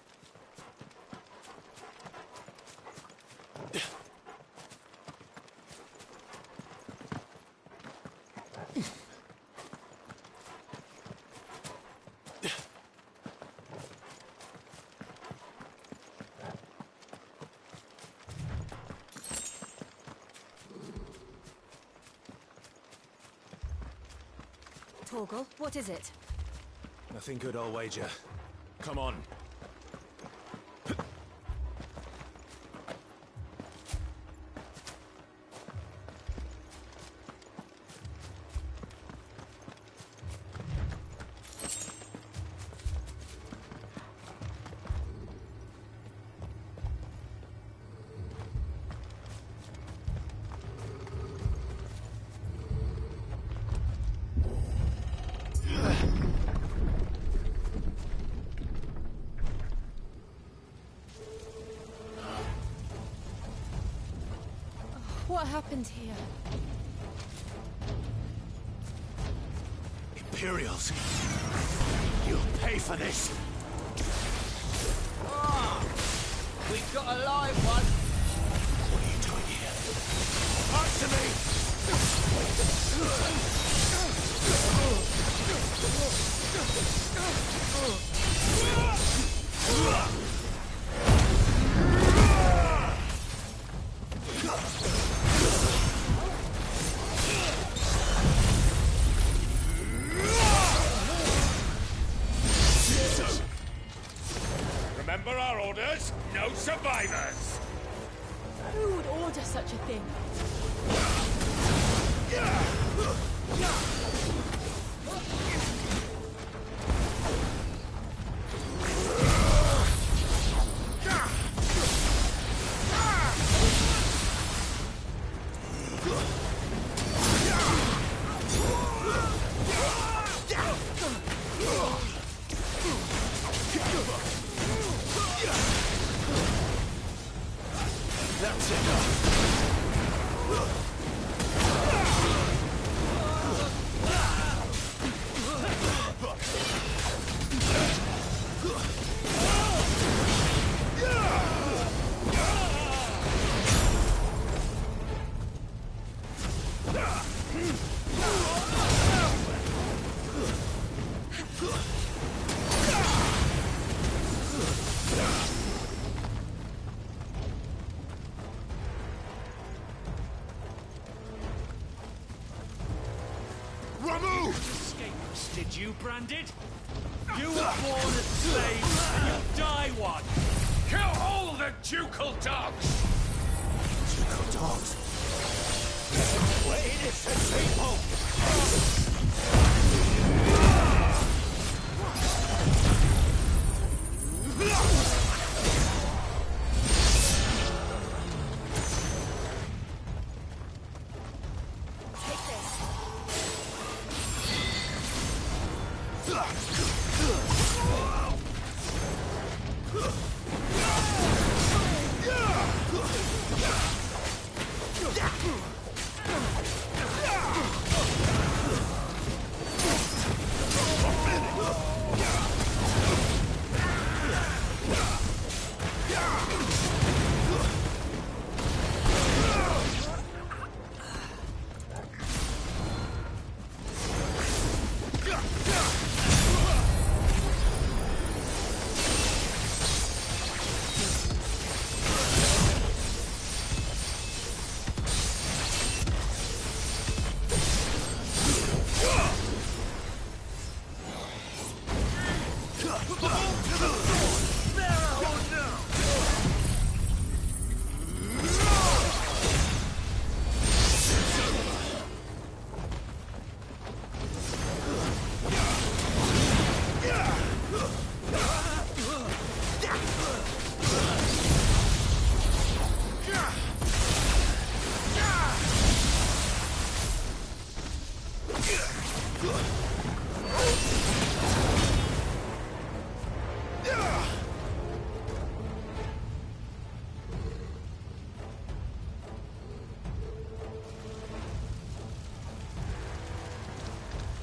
Torgal, what is it? Nothing good, I'll wager. Come on. what happened here. Imperials. You'll pay for this. We've got a live one. What are you doing here? Answer me! Remember our orders? No survivors! Who would order such a thing? That's enough. Did you, Branded? You were born a slave, and you'll die one! Kill all the ducal dogs! Ducal dogs? We're innocent people!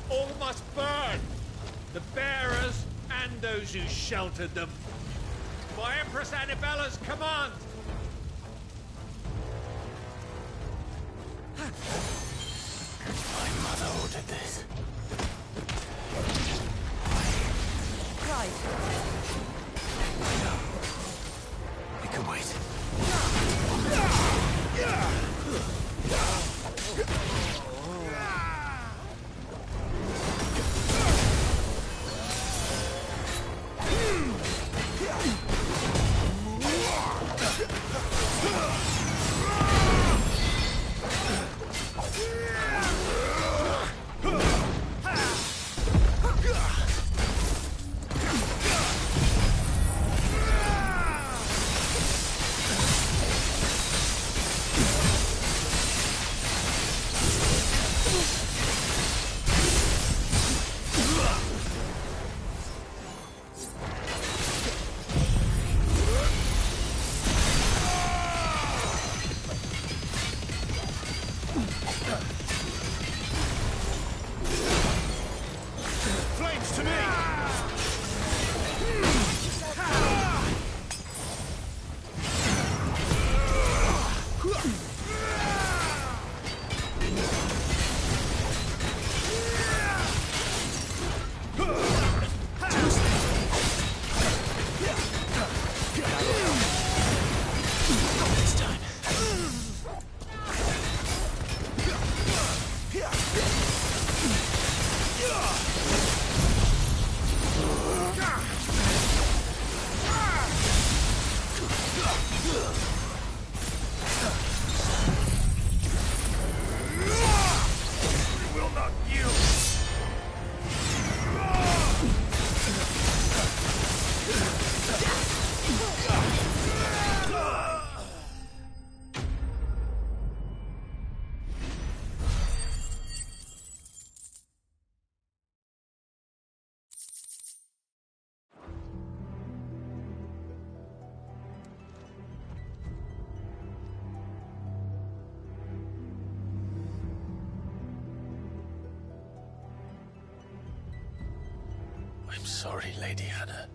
All must burn! The bearers and those who sheltered them. By Empress Annabella's command! My mother ordered this. Clive. No. It can wait. I'm sorry, Lady Hannah.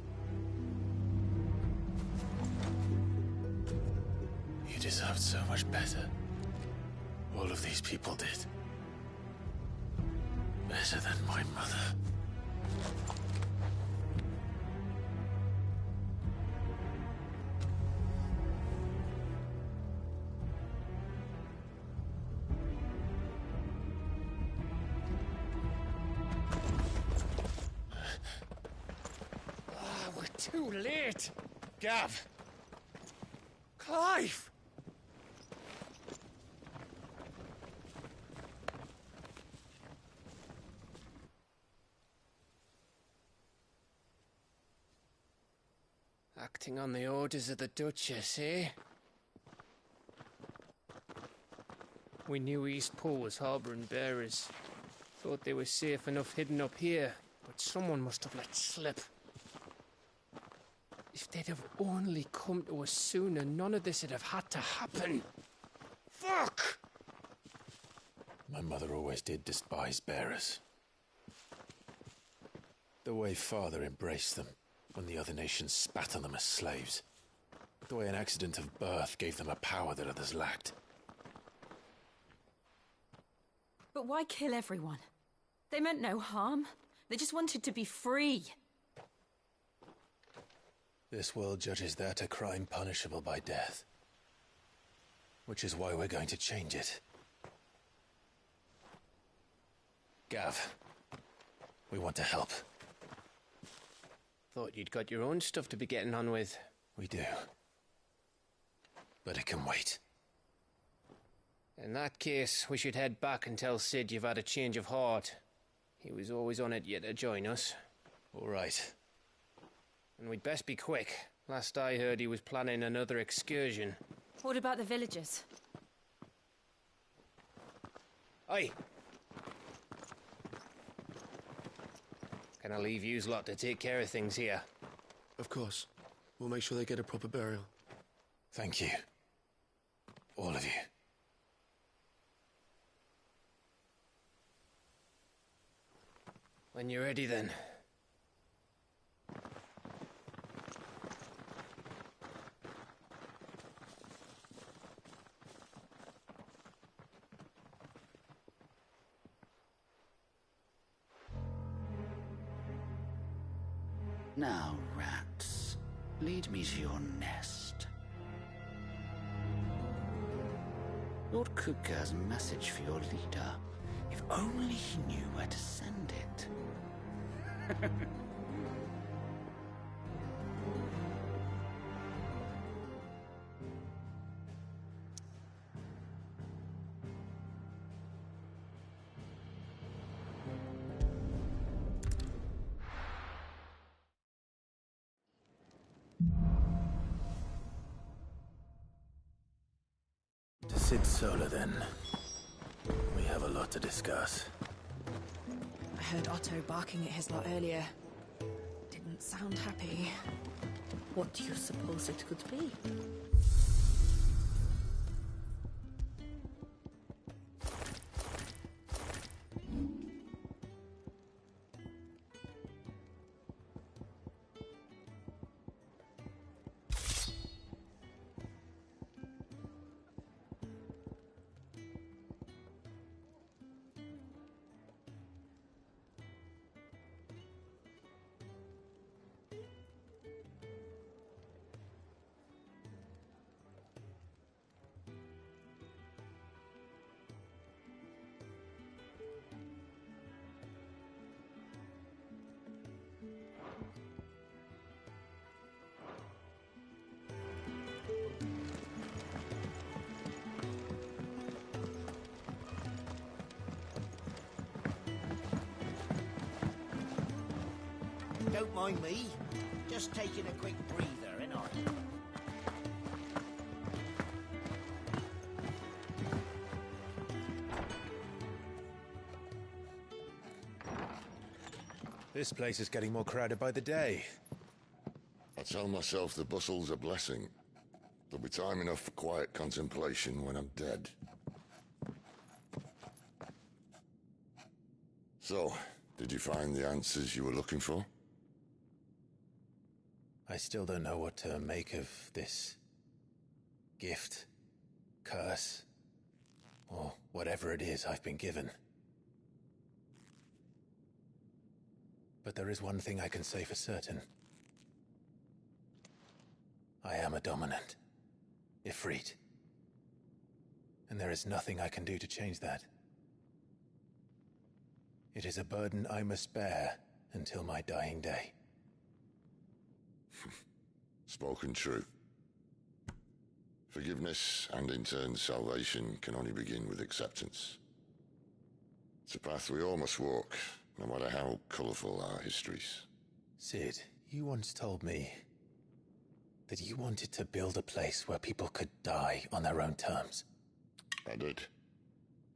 You deserved so much better. All of these people did. Better than my mother. We're too late. Gav. Clive. Acting on the orders of the Duchess, eh? We knew East Pool was harbouring bearers. Thought they were safe enough hidden up here, but someone must have let slip. If they'd have only come to us sooner, none of this would have had to happen. Fuck! My mother always did despise bearers. The way Father embraced them when the other nations spat on them as slaves. The way an accident of birth gave them a power that others lacked. But why kill everyone? They meant no harm. They just wanted to be free. This world judges that a crime punishable by death. Which is why we're going to change it. Gav, we want to help. Thought you'd got your own stuff to be getting on with. We do. But it can wait. In that case, we should head back and tell Sid you've had a change of heart. He was always on it yet to join us. All right. And we'd best be quick. Last I heard, he was planning another excursion. What about the villagers? Aye. Can I leave yous lot to take care of things here? Of course. We'll make sure they get a proper burial. Thank you. All of you. When you're ready, then. Now, rats, lead me to your nest. Lord Kupka has a message for your leader. If only he knew where to send it. To Sid Solar, then. We have a lot to discuss. I heard Otto barking at his lot earlier. Didn't sound happy. What do you suppose it could be? Don't mind me. Just taking a quick breather, ain't I? This place is getting more crowded by the day. I tell myself the bustle's a blessing. There'll be time enough for quiet contemplation when I'm dead. So, did you find the answers you were looking for? I still don't know what to make of this gift, curse, or whatever it is I've been given. But there is one thing I can say for certain. I am a dominant, Ifrit. And there is nothing I can do to change that. It is a burden I must bear until my dying day. Spoken true. Forgiveness and in turn salvation can only begin with acceptance. It's a path we all must walk, no matter how colourful our histories. Sid, you once told me that you wanted to build a place where people could die on their own terms. I did.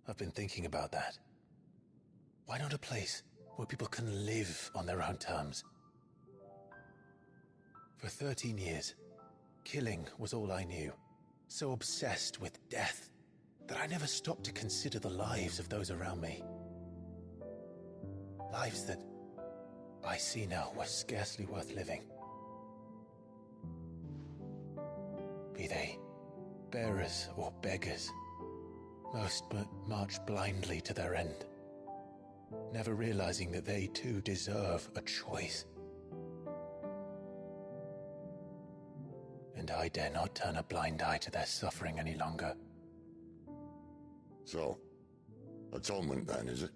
I've been thinking about that. Why not a place where people can live on their own terms? For 13 years, killing was all I knew. So obsessed with death that I never stopped to consider the lives of those around me. Lives that I see now were scarcely worth living. Be they bearers or beggars, most but march blindly to their end, never realizing that they too deserve a choice. And I dare not turn a blind eye to their suffering any longer. So, atonement then, is it?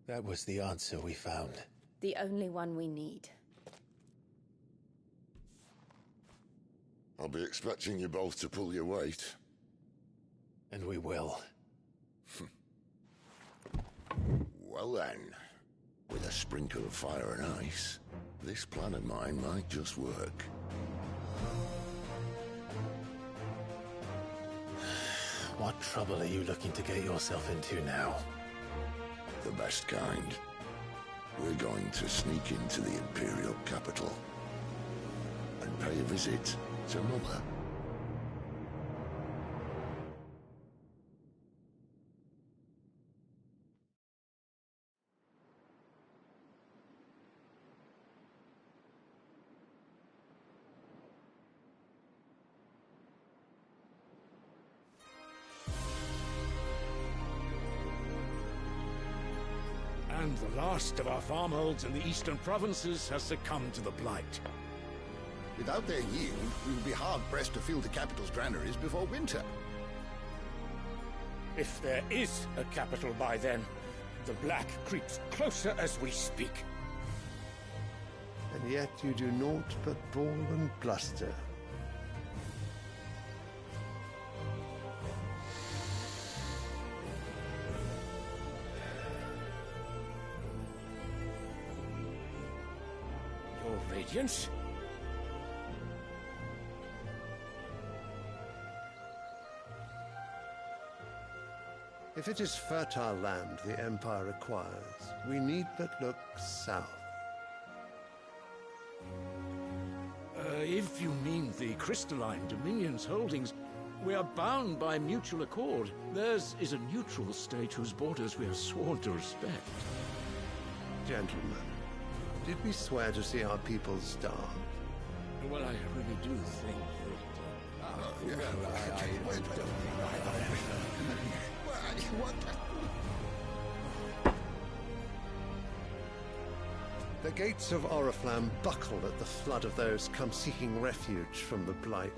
That was the answer we found. The only one we need. I'll be expecting you both to pull your weight. And we will. Well then, with a sprinkle of fire and ice, this plan of mine might just work. What trouble are you looking to get yourself into now? The best kind. We're going to sneak into the Imperial capital and pay a visit to Mother. And the last of our farmholds in the eastern provinces has succumbed to the blight. Without their yield, we will be hard-pressed to fill the capital's granaries before winter. If there is a capital by then, the black creeps closer as we speak. And yet you do naught but bawl and bluster. Your Radiance? If it is fertile land the Empire requires, we need but look south. If you mean the crystalline Dominion's holdings, we are bound by mutual accord. Theirs is a neutral state whose borders we are sworn to respect. Gentlemen, did we swear to see our people starve? Well, I really do think The gates of Oriflamme buckle at the flood of those come seeking refuge from the Blight.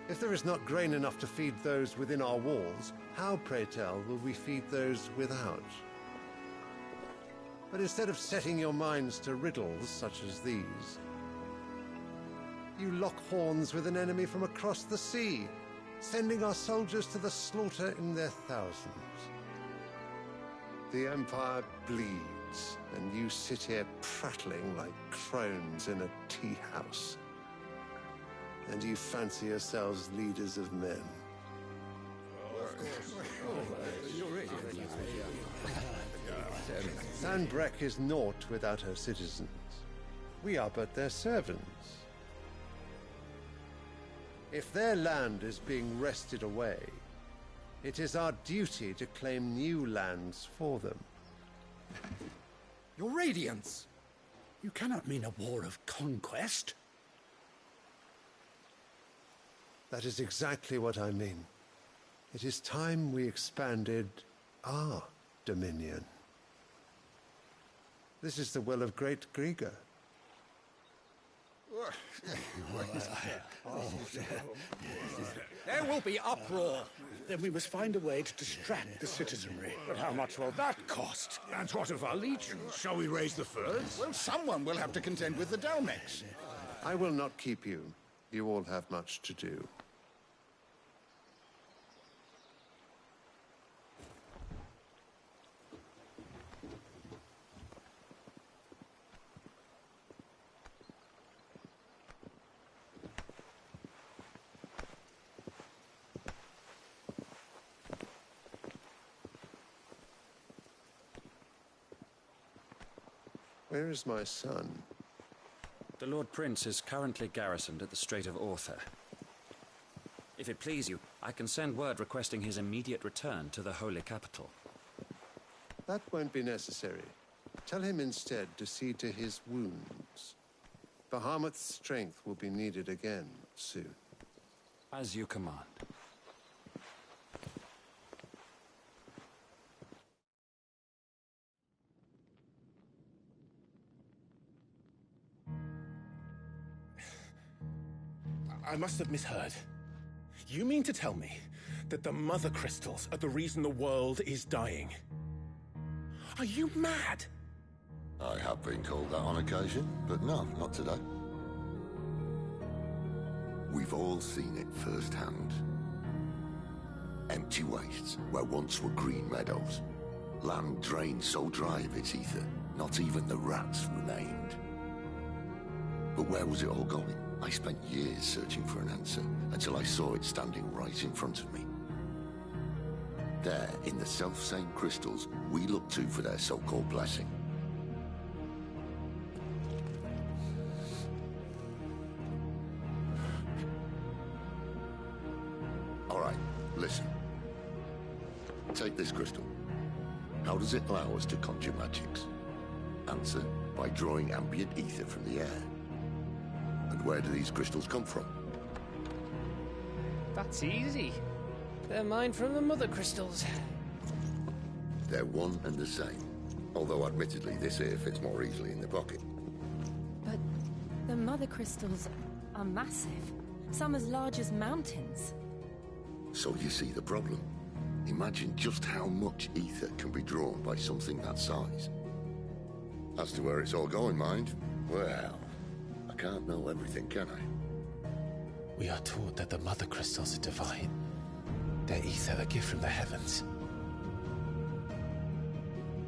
If there is not grain enough to feed those within our walls, how, pray tell, will we feed those without? But instead of setting your minds to riddles such as these, you lock horns with an enemy from across the sea, sending our soldiers to the slaughter in their thousands. The Empire bleeds, and you sit here prattling like crones in a tea house. And you fancy yourselves leaders of men. Sandbreck is naught without her citizens. We are but their servants. If their land is being wrested away, it is our duty to claim new lands for them. Your Radiance! You cannot mean a war of conquest. That is exactly what I mean. It is time we expanded our dominion. This is the will of great Grieger. There will be uproar. Then we must find a way to distract the citizenry. But how much will that cost? And what of our legions? Shall we raise the furs? Well, someone will have to contend with the Dalmex. I will not keep you. You all have much to do. Where is my son? The Lord Prince is currently garrisoned at the Strait of Orther. If it please you, I can send word requesting his immediate return to the Holy Capital. That won't be necessary. Tell him instead to see to his wounds. Bahamut's strength will be needed again soon. As you command. I must have misheard. You mean to tell me that the Mother Crystals are the reason the world is dying? Are you mad? I have been called that on occasion, but no, not today. We've all seen it firsthand. Empty wastes where once were green meadows. Land drained so dry of its ether, not even the rats remained. But where was it all going? I spent years searching for an answer, until I saw it standing right in front of me. There, in the self-same crystals we look to for their so-called blessing. All right, listen. Take this crystal. How does it allow us to conjure magics? Answer, by drawing ambient ether from the air. And where do these crystals come from? That's easy. They're mined from the Mother Crystals. They're one and the same. Although admittedly this here fits more easily in the pocket. But the Mother Crystals are massive. Some as large as mountains. So you see the problem. Imagine just how much ether can be drawn by something that size. As to where it's all going, mind, well, I can't know everything, can I? We are taught that the Mother Crystals are divine. Their ether a gift from the heavens.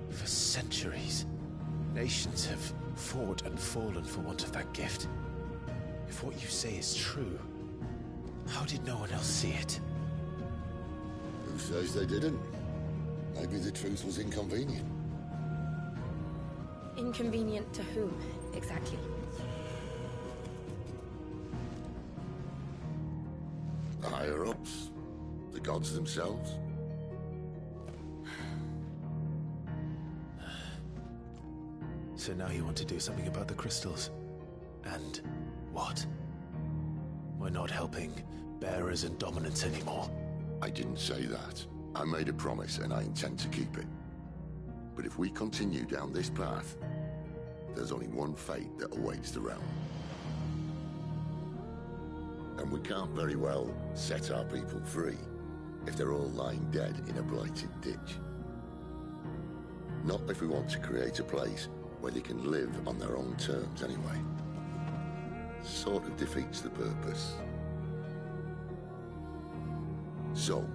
For centuries, nations have fought and fallen for want of that gift. If what you say is true, how did no one else see it? Who says they didn't? Maybe the truth was inconvenient. Inconvenient to whom, exactly? The higher-ups, the gods themselves. So now you want to do something about the crystals? And what? We're not helping bearers and dominants anymore. I didn't say that. I made a promise and I intend to keep it. But if we continue down this path, there's only one fate that awaits the realm. And we can't very well set our people free if they're all lying dead in a blighted ditch. Not if we want to create a place where they can live on their own terms anyway. Sort of defeats the purpose. So,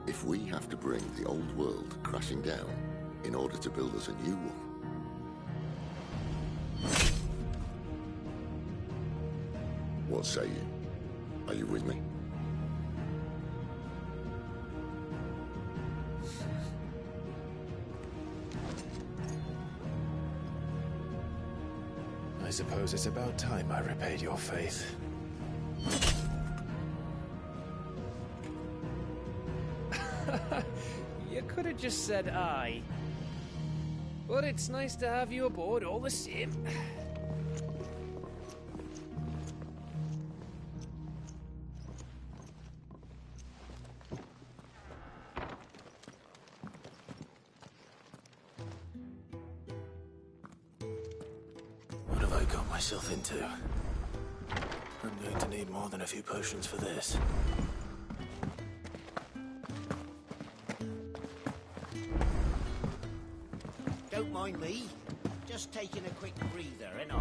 if we have to bring the old world crashing down in order to build us a new one, what say you? Are you with me? I suppose it's about time I repaid your faith. You could have just said aye. But it's nice to have you aboard all the same. What have I got myself into? I'm going to need more than a few potions for this. Don't mind me. Just taking a quick breather, ain't I?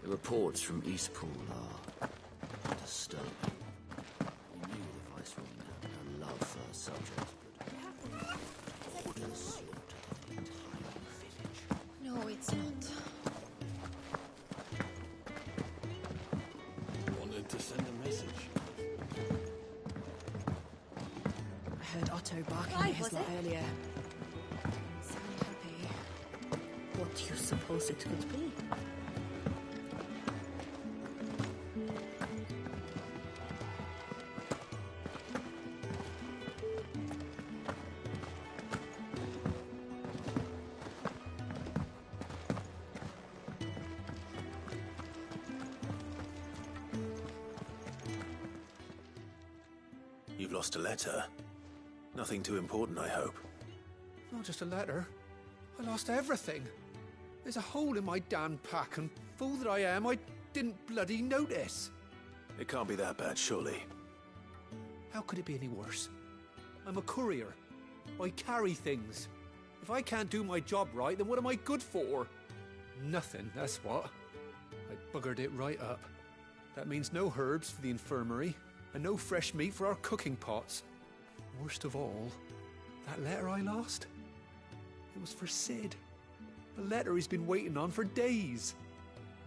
The reports from Eastpool are disturbing. We knew the Viceroy had a love for her subjects, but orders slaughter the entire village. No, it's not. Wanted to send a message. I heard Otto barking Clive, at his was lot it? earlier. Didn't sound happy. What do you suppose it could be? You've lost a letter. Nothing too important, I hope. Not just a letter. I lost everything. There's a hole in my damn pack, and fool that I am, I didn't bloody notice. It can't be that bad, surely. How could it be any worse? I'm a courier. I carry things. If I can't do my job right, then what am I good for? Nothing, that's what. I buggered it right up. That means no herbs for the infirmary, and no fresh meat for our cooking pots. Worst of all, that letter I lost, it was for Sid. A letter he's been waiting on for days.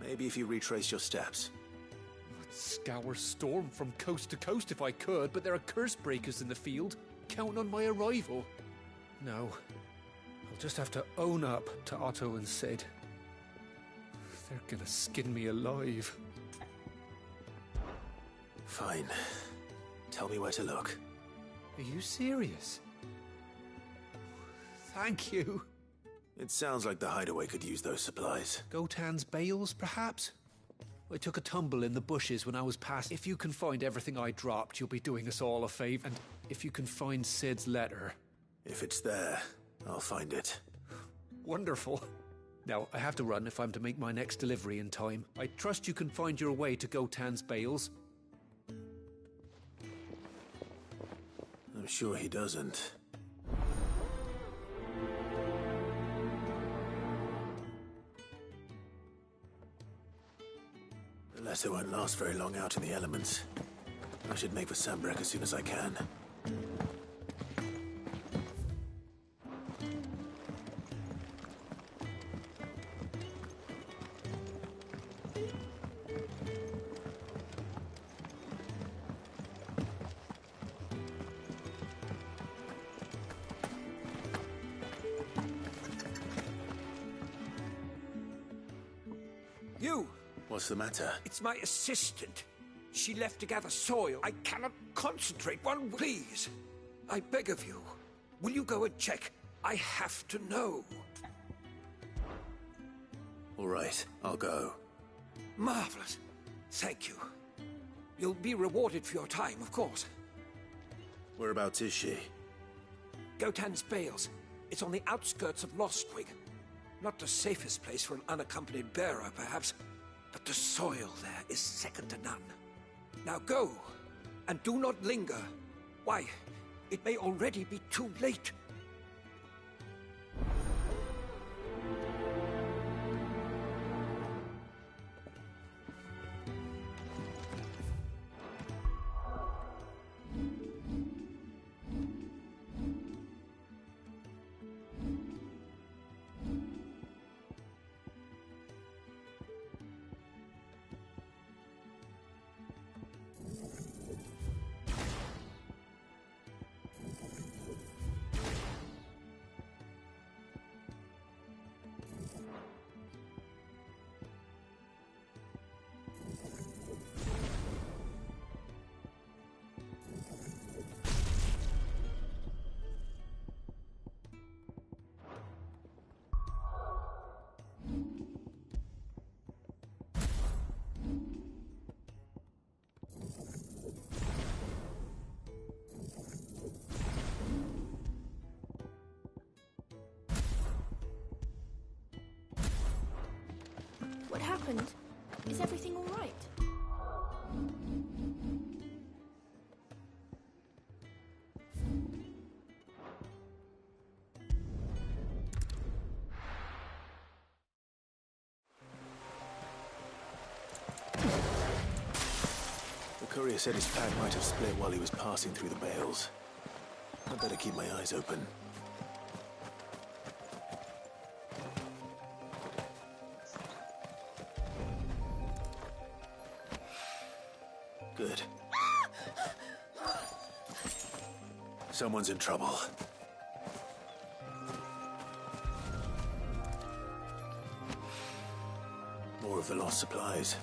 Maybe if you retrace your steps. I'd scour Storm from coast to coast if I could, but there are curse breakers in the field, counting on my arrival. No, I'll just have to own up to Otto and Sid. They're gonna skin me alive. Fine. Tell me where to look. Are you serious? Thank you. It sounds like the hideaway could use those supplies. Gotan's bales, perhaps? I took a tumble in the bushes when I was past. If you can find everything I dropped, you'll be doing us all a favour. And if you can find Sid's letter... If it's there, I'll find it. Wonderful. Now, I have to run if I'm to make my next delivery in time. I trust you can find your way to Gotan's bales. I'm sure he doesn't. The letter won't last very long out in the elements. I should make for Sambrek as soon as I can. You! What's the matter? It's my assistant. She left to gather soil. I cannot concentrate. One, please. I beg of you. Will you go and check? I have to know. All right, I'll go. Marvelous. Thank you. You'll be rewarded for your time, of course. Whereabouts is she? Gotan's Bales. It's on the outskirts of Lostwig. Not the safest place for an unaccompanied bearer, perhaps, but the soil there is second to none. Now go, and do not linger. Why, it may already be too late. What happened? Is everything all right? The courier said his pack might have split while he was passing through the bales. I'd better keep my eyes open. Good. Someone's in trouble. More of the lost supplies.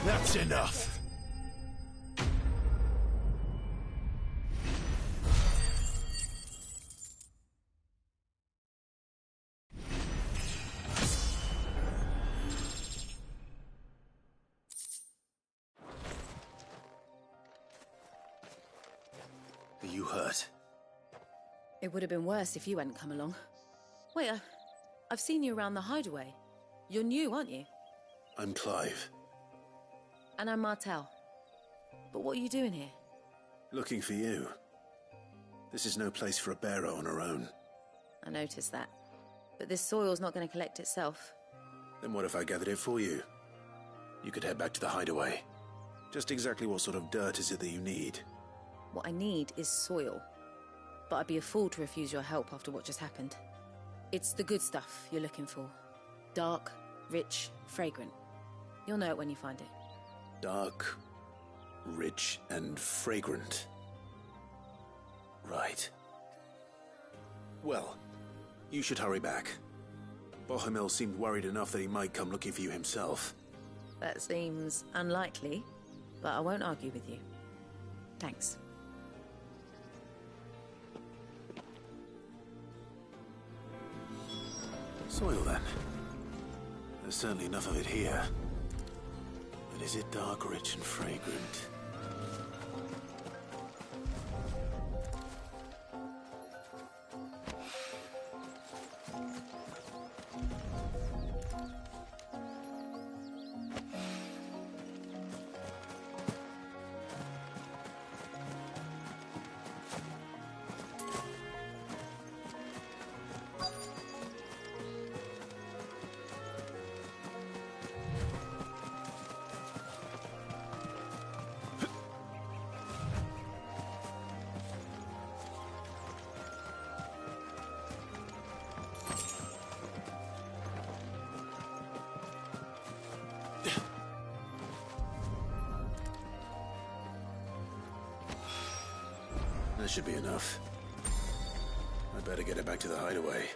That's enough. Are you hurt? It would have been worse if you hadn't come along. Wait, I've seen you around the hideaway. You're new, aren't you? I'm Clive. And I'm Martel. But what are you doing here? Looking for you. This is no place for a bearer on her own. I noticed that. But this soil's not going to collect itself. Then what if I gathered it for you? You could head back to the hideaway. Just exactly what sort of dirt is it that you need? What I need is soil. But I'd be a fool to refuse your help after what just happened. It's the good stuff you're looking for. Dark, rich, fragrant. You'll know it when you find it. Dark, rich, and fragrant. Right. Well, you should hurry back. Bohemil seemed worried enough that he might come looking for you himself. That seems unlikely, but I won't argue with you. Thanks. Soil, then. There's certainly enough of it here. But is it dark, rich, and fragrant? That should be enough. I better get it back to the hideaway.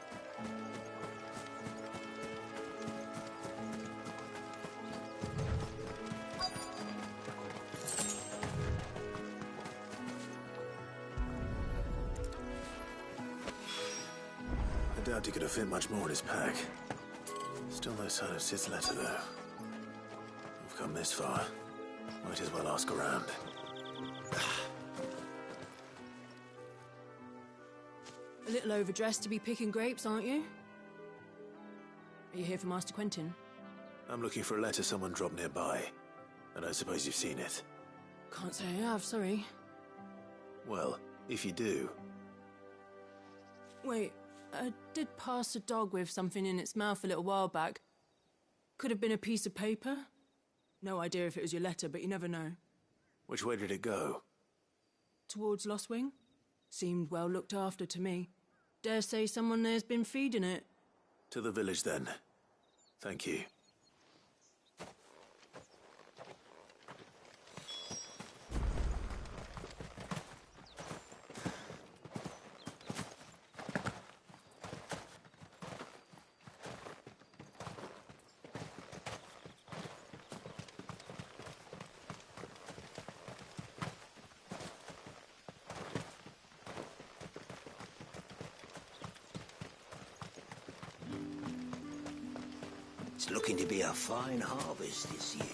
I doubt he could have fit much more in his pack. Still no sign of Sid's letter, though. We've come this far. Might as well ask around. A little overdressed to be picking grapes, aren't you? Are you here for Master Quentin? I'm looking for a letter someone dropped nearby. I don't suppose you've seen it. Can't say I have, sorry. Well, if you do... Wait, I did pass a dog with something in its mouth a little while back. Could have been a piece of paper. No idea if it was your letter, but you never know. Which way did it go? Towards Lostwing? Seemed well looked after to me. Dare say someone there's been feeding it. To the village, then. Thank you. It's looking to be a fine harvest this year.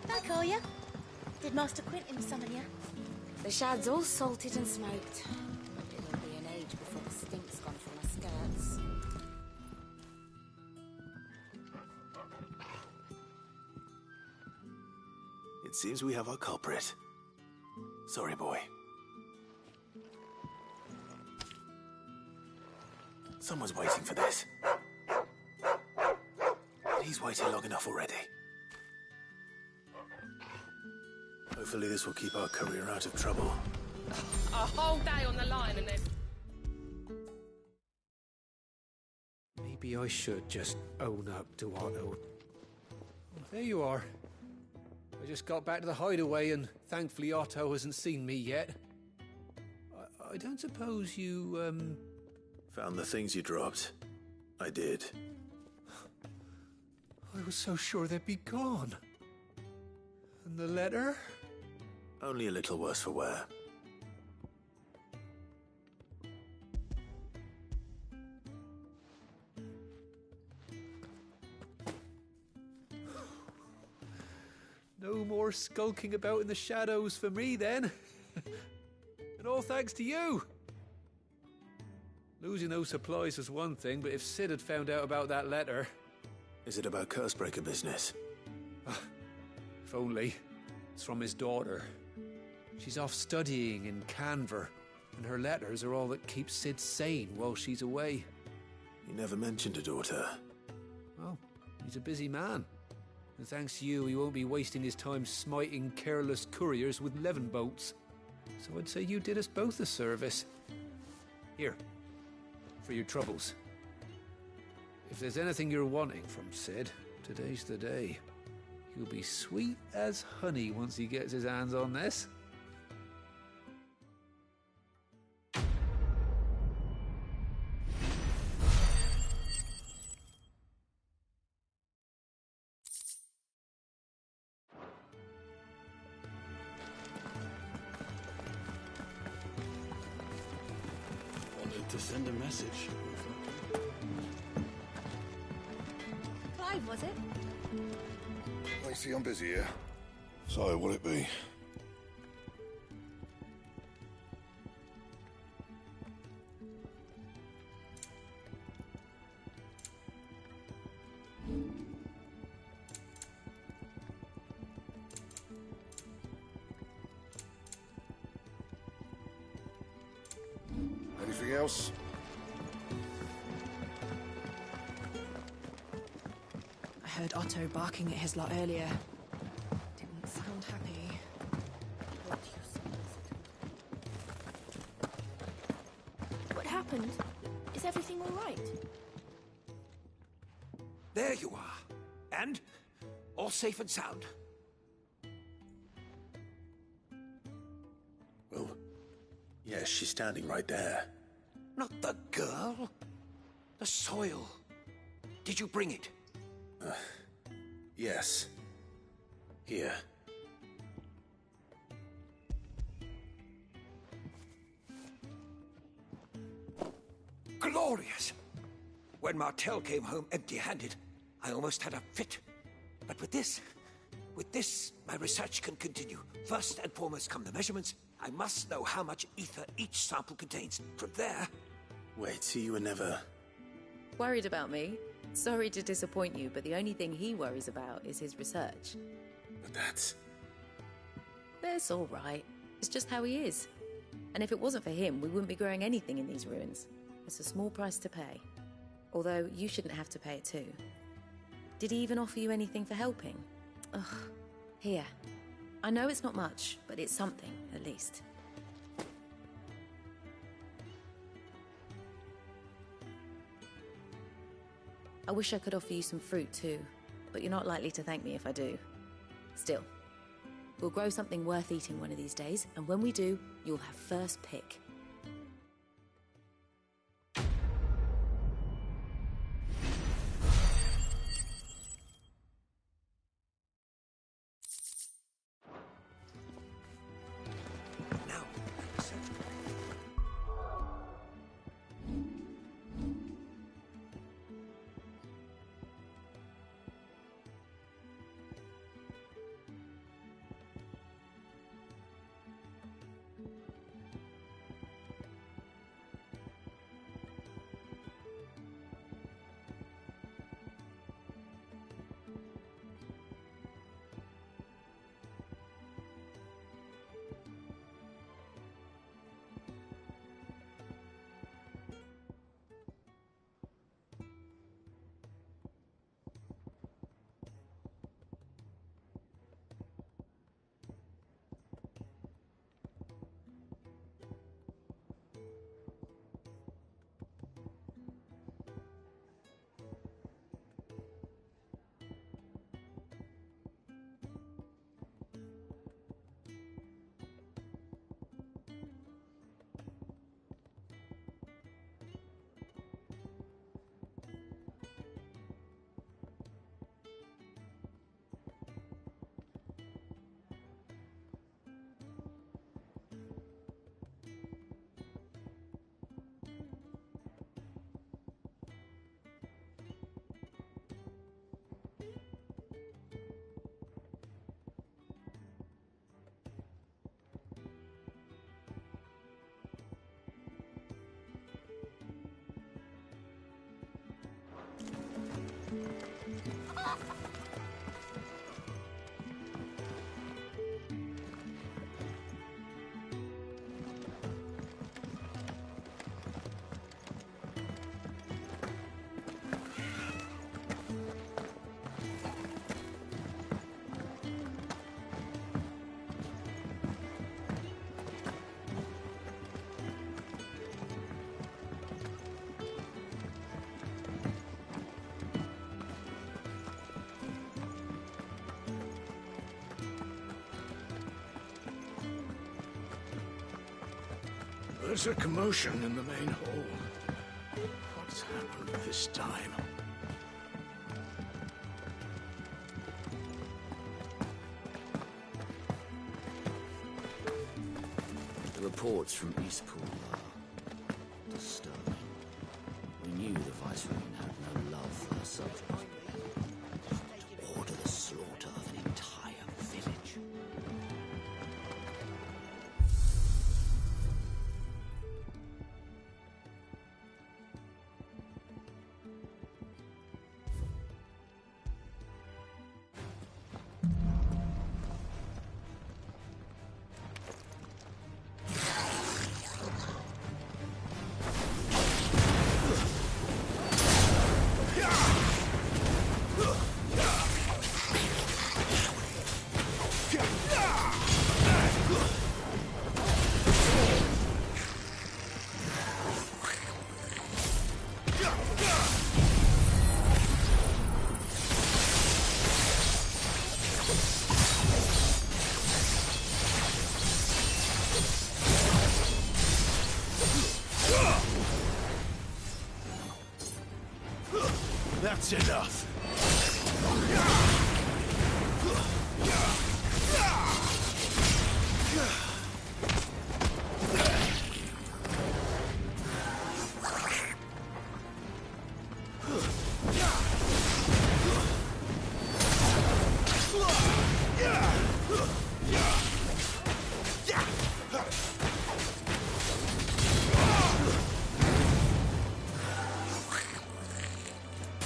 Back, are you? Did Master Quentin summon you? The shad's all salted and smoked. But it'll be an age before the stink's gone from my skirts. It seems we have our culprit. Sorry, boy. Someone's waiting for this. He's waited long enough already. Hopefully this will keep our career out of trouble. A whole day on the line and then... Maybe I should just own up to Otto. There you are. I just got back to the hideaway and thankfully Otto hasn't seen me yet. I don't suppose you, Found the things you dropped. I did. I was so sure they'd be gone. And the letter? Only a little worse for wear. No more skulking about in the shadows for me, then. And all thanks to you. Losing those supplies was one thing, but if Sid had found out about that letter... Is it about Cursebreaker business? If only. It's from his daughter. She's off studying in Canver, and her letters are all that keeps Sid sane while she's away. You never mentioned a daughter. Well, he's a busy man. And thanks to you, he won't be wasting his time smiting careless couriers with levin boats. So I'd say you did us both a service. Here, for your troubles. If there's anything you're wanting from Sid, today's the day. He'll be sweet as honey once he gets his hands on this. Wanted to send a message. Clive, was it? I see I'm busy here. So, what'll it be? Anything else? I heard Otto barking at his lot earlier. Didn't sound happy. What happened? Is everything all right? There you are. And? All safe and sound? Well, yes, she's standing right there. Not the girl. The soil. Did you bring it? Yes. Here. Glorious! When Martel came home empty-handed, I almost had a fit. But with this, my research can continue. First and foremost come the measurements. I must know how much ether each sample contains. From there... Wait, so you were never... Worried about me? Sorry to disappoint you, but the only thing he worries about is his research. But that's... That's all right. It's just how he is. And if it wasn't for him, we wouldn't be growing anything in these ruins. It's a small price to pay. Although, you shouldn't have to pay it too. Did he even offer you anything for helping? Ugh. Here. I know it's not much, but it's something, at least. I wish I could offer you some fruit too, but you're not likely to thank me if I do. Still, we'll grow something worth eating one of these days, and when we do, you'll have first pick. There's a commotion in the main hall. What's happened this time? The reports from Eastpool are disturbing. We knew the Viceroy had no love for her subjects. To order the slaughter of an entire village. That's enough.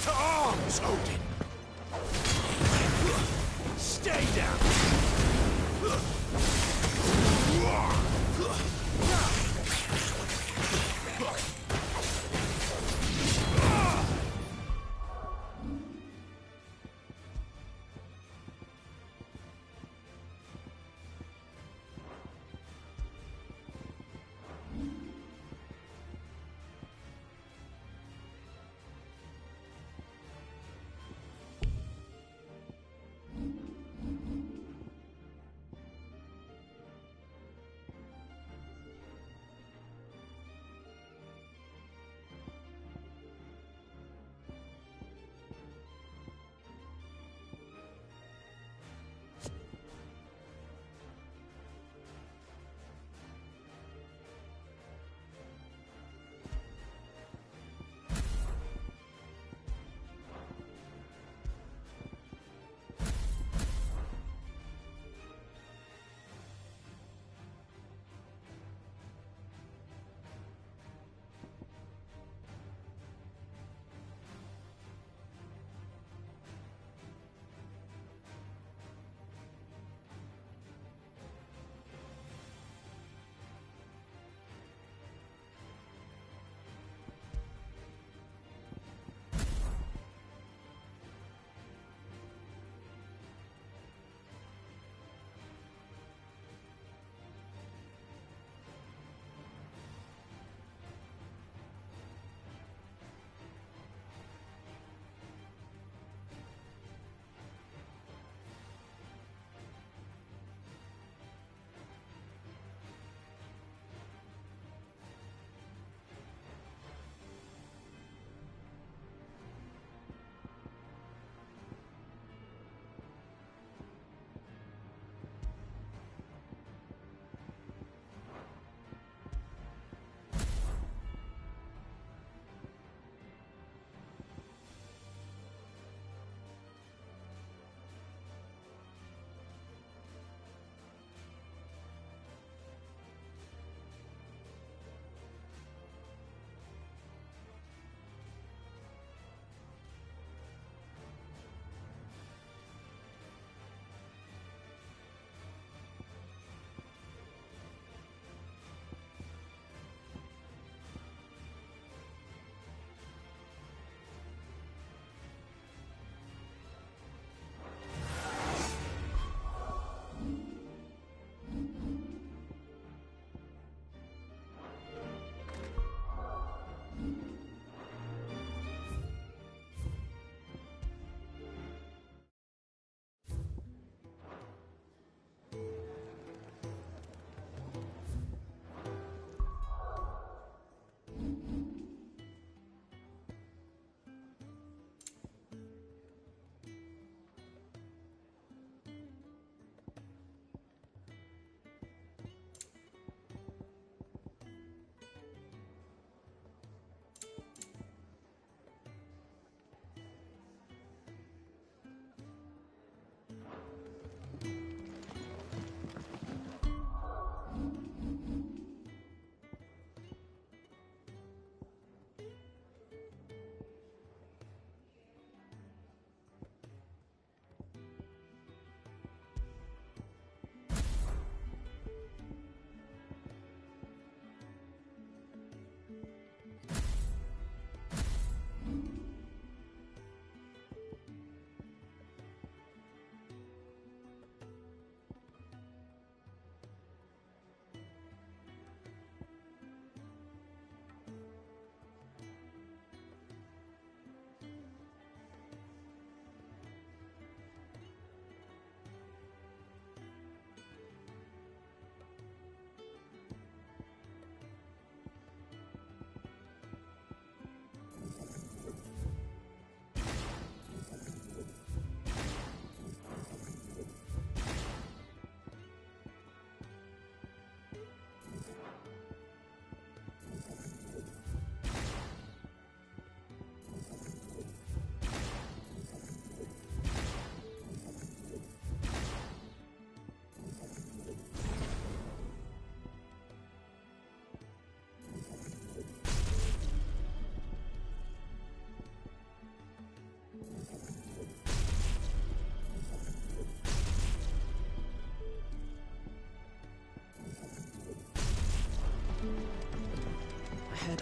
To arms, Odin! Stay down!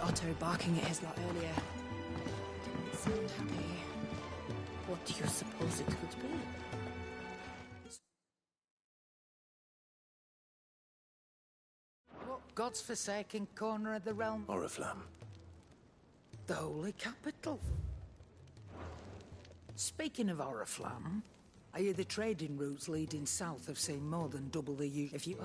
Otto barking at his lot earlier. Didn't sound happy. What do you suppose it could be? What god's-forsaken corner of the realm? Oriflamme. The Holy Capital. Speaking of Oriflamme, I hear the trading routes leading south have seen more than double the use. If you...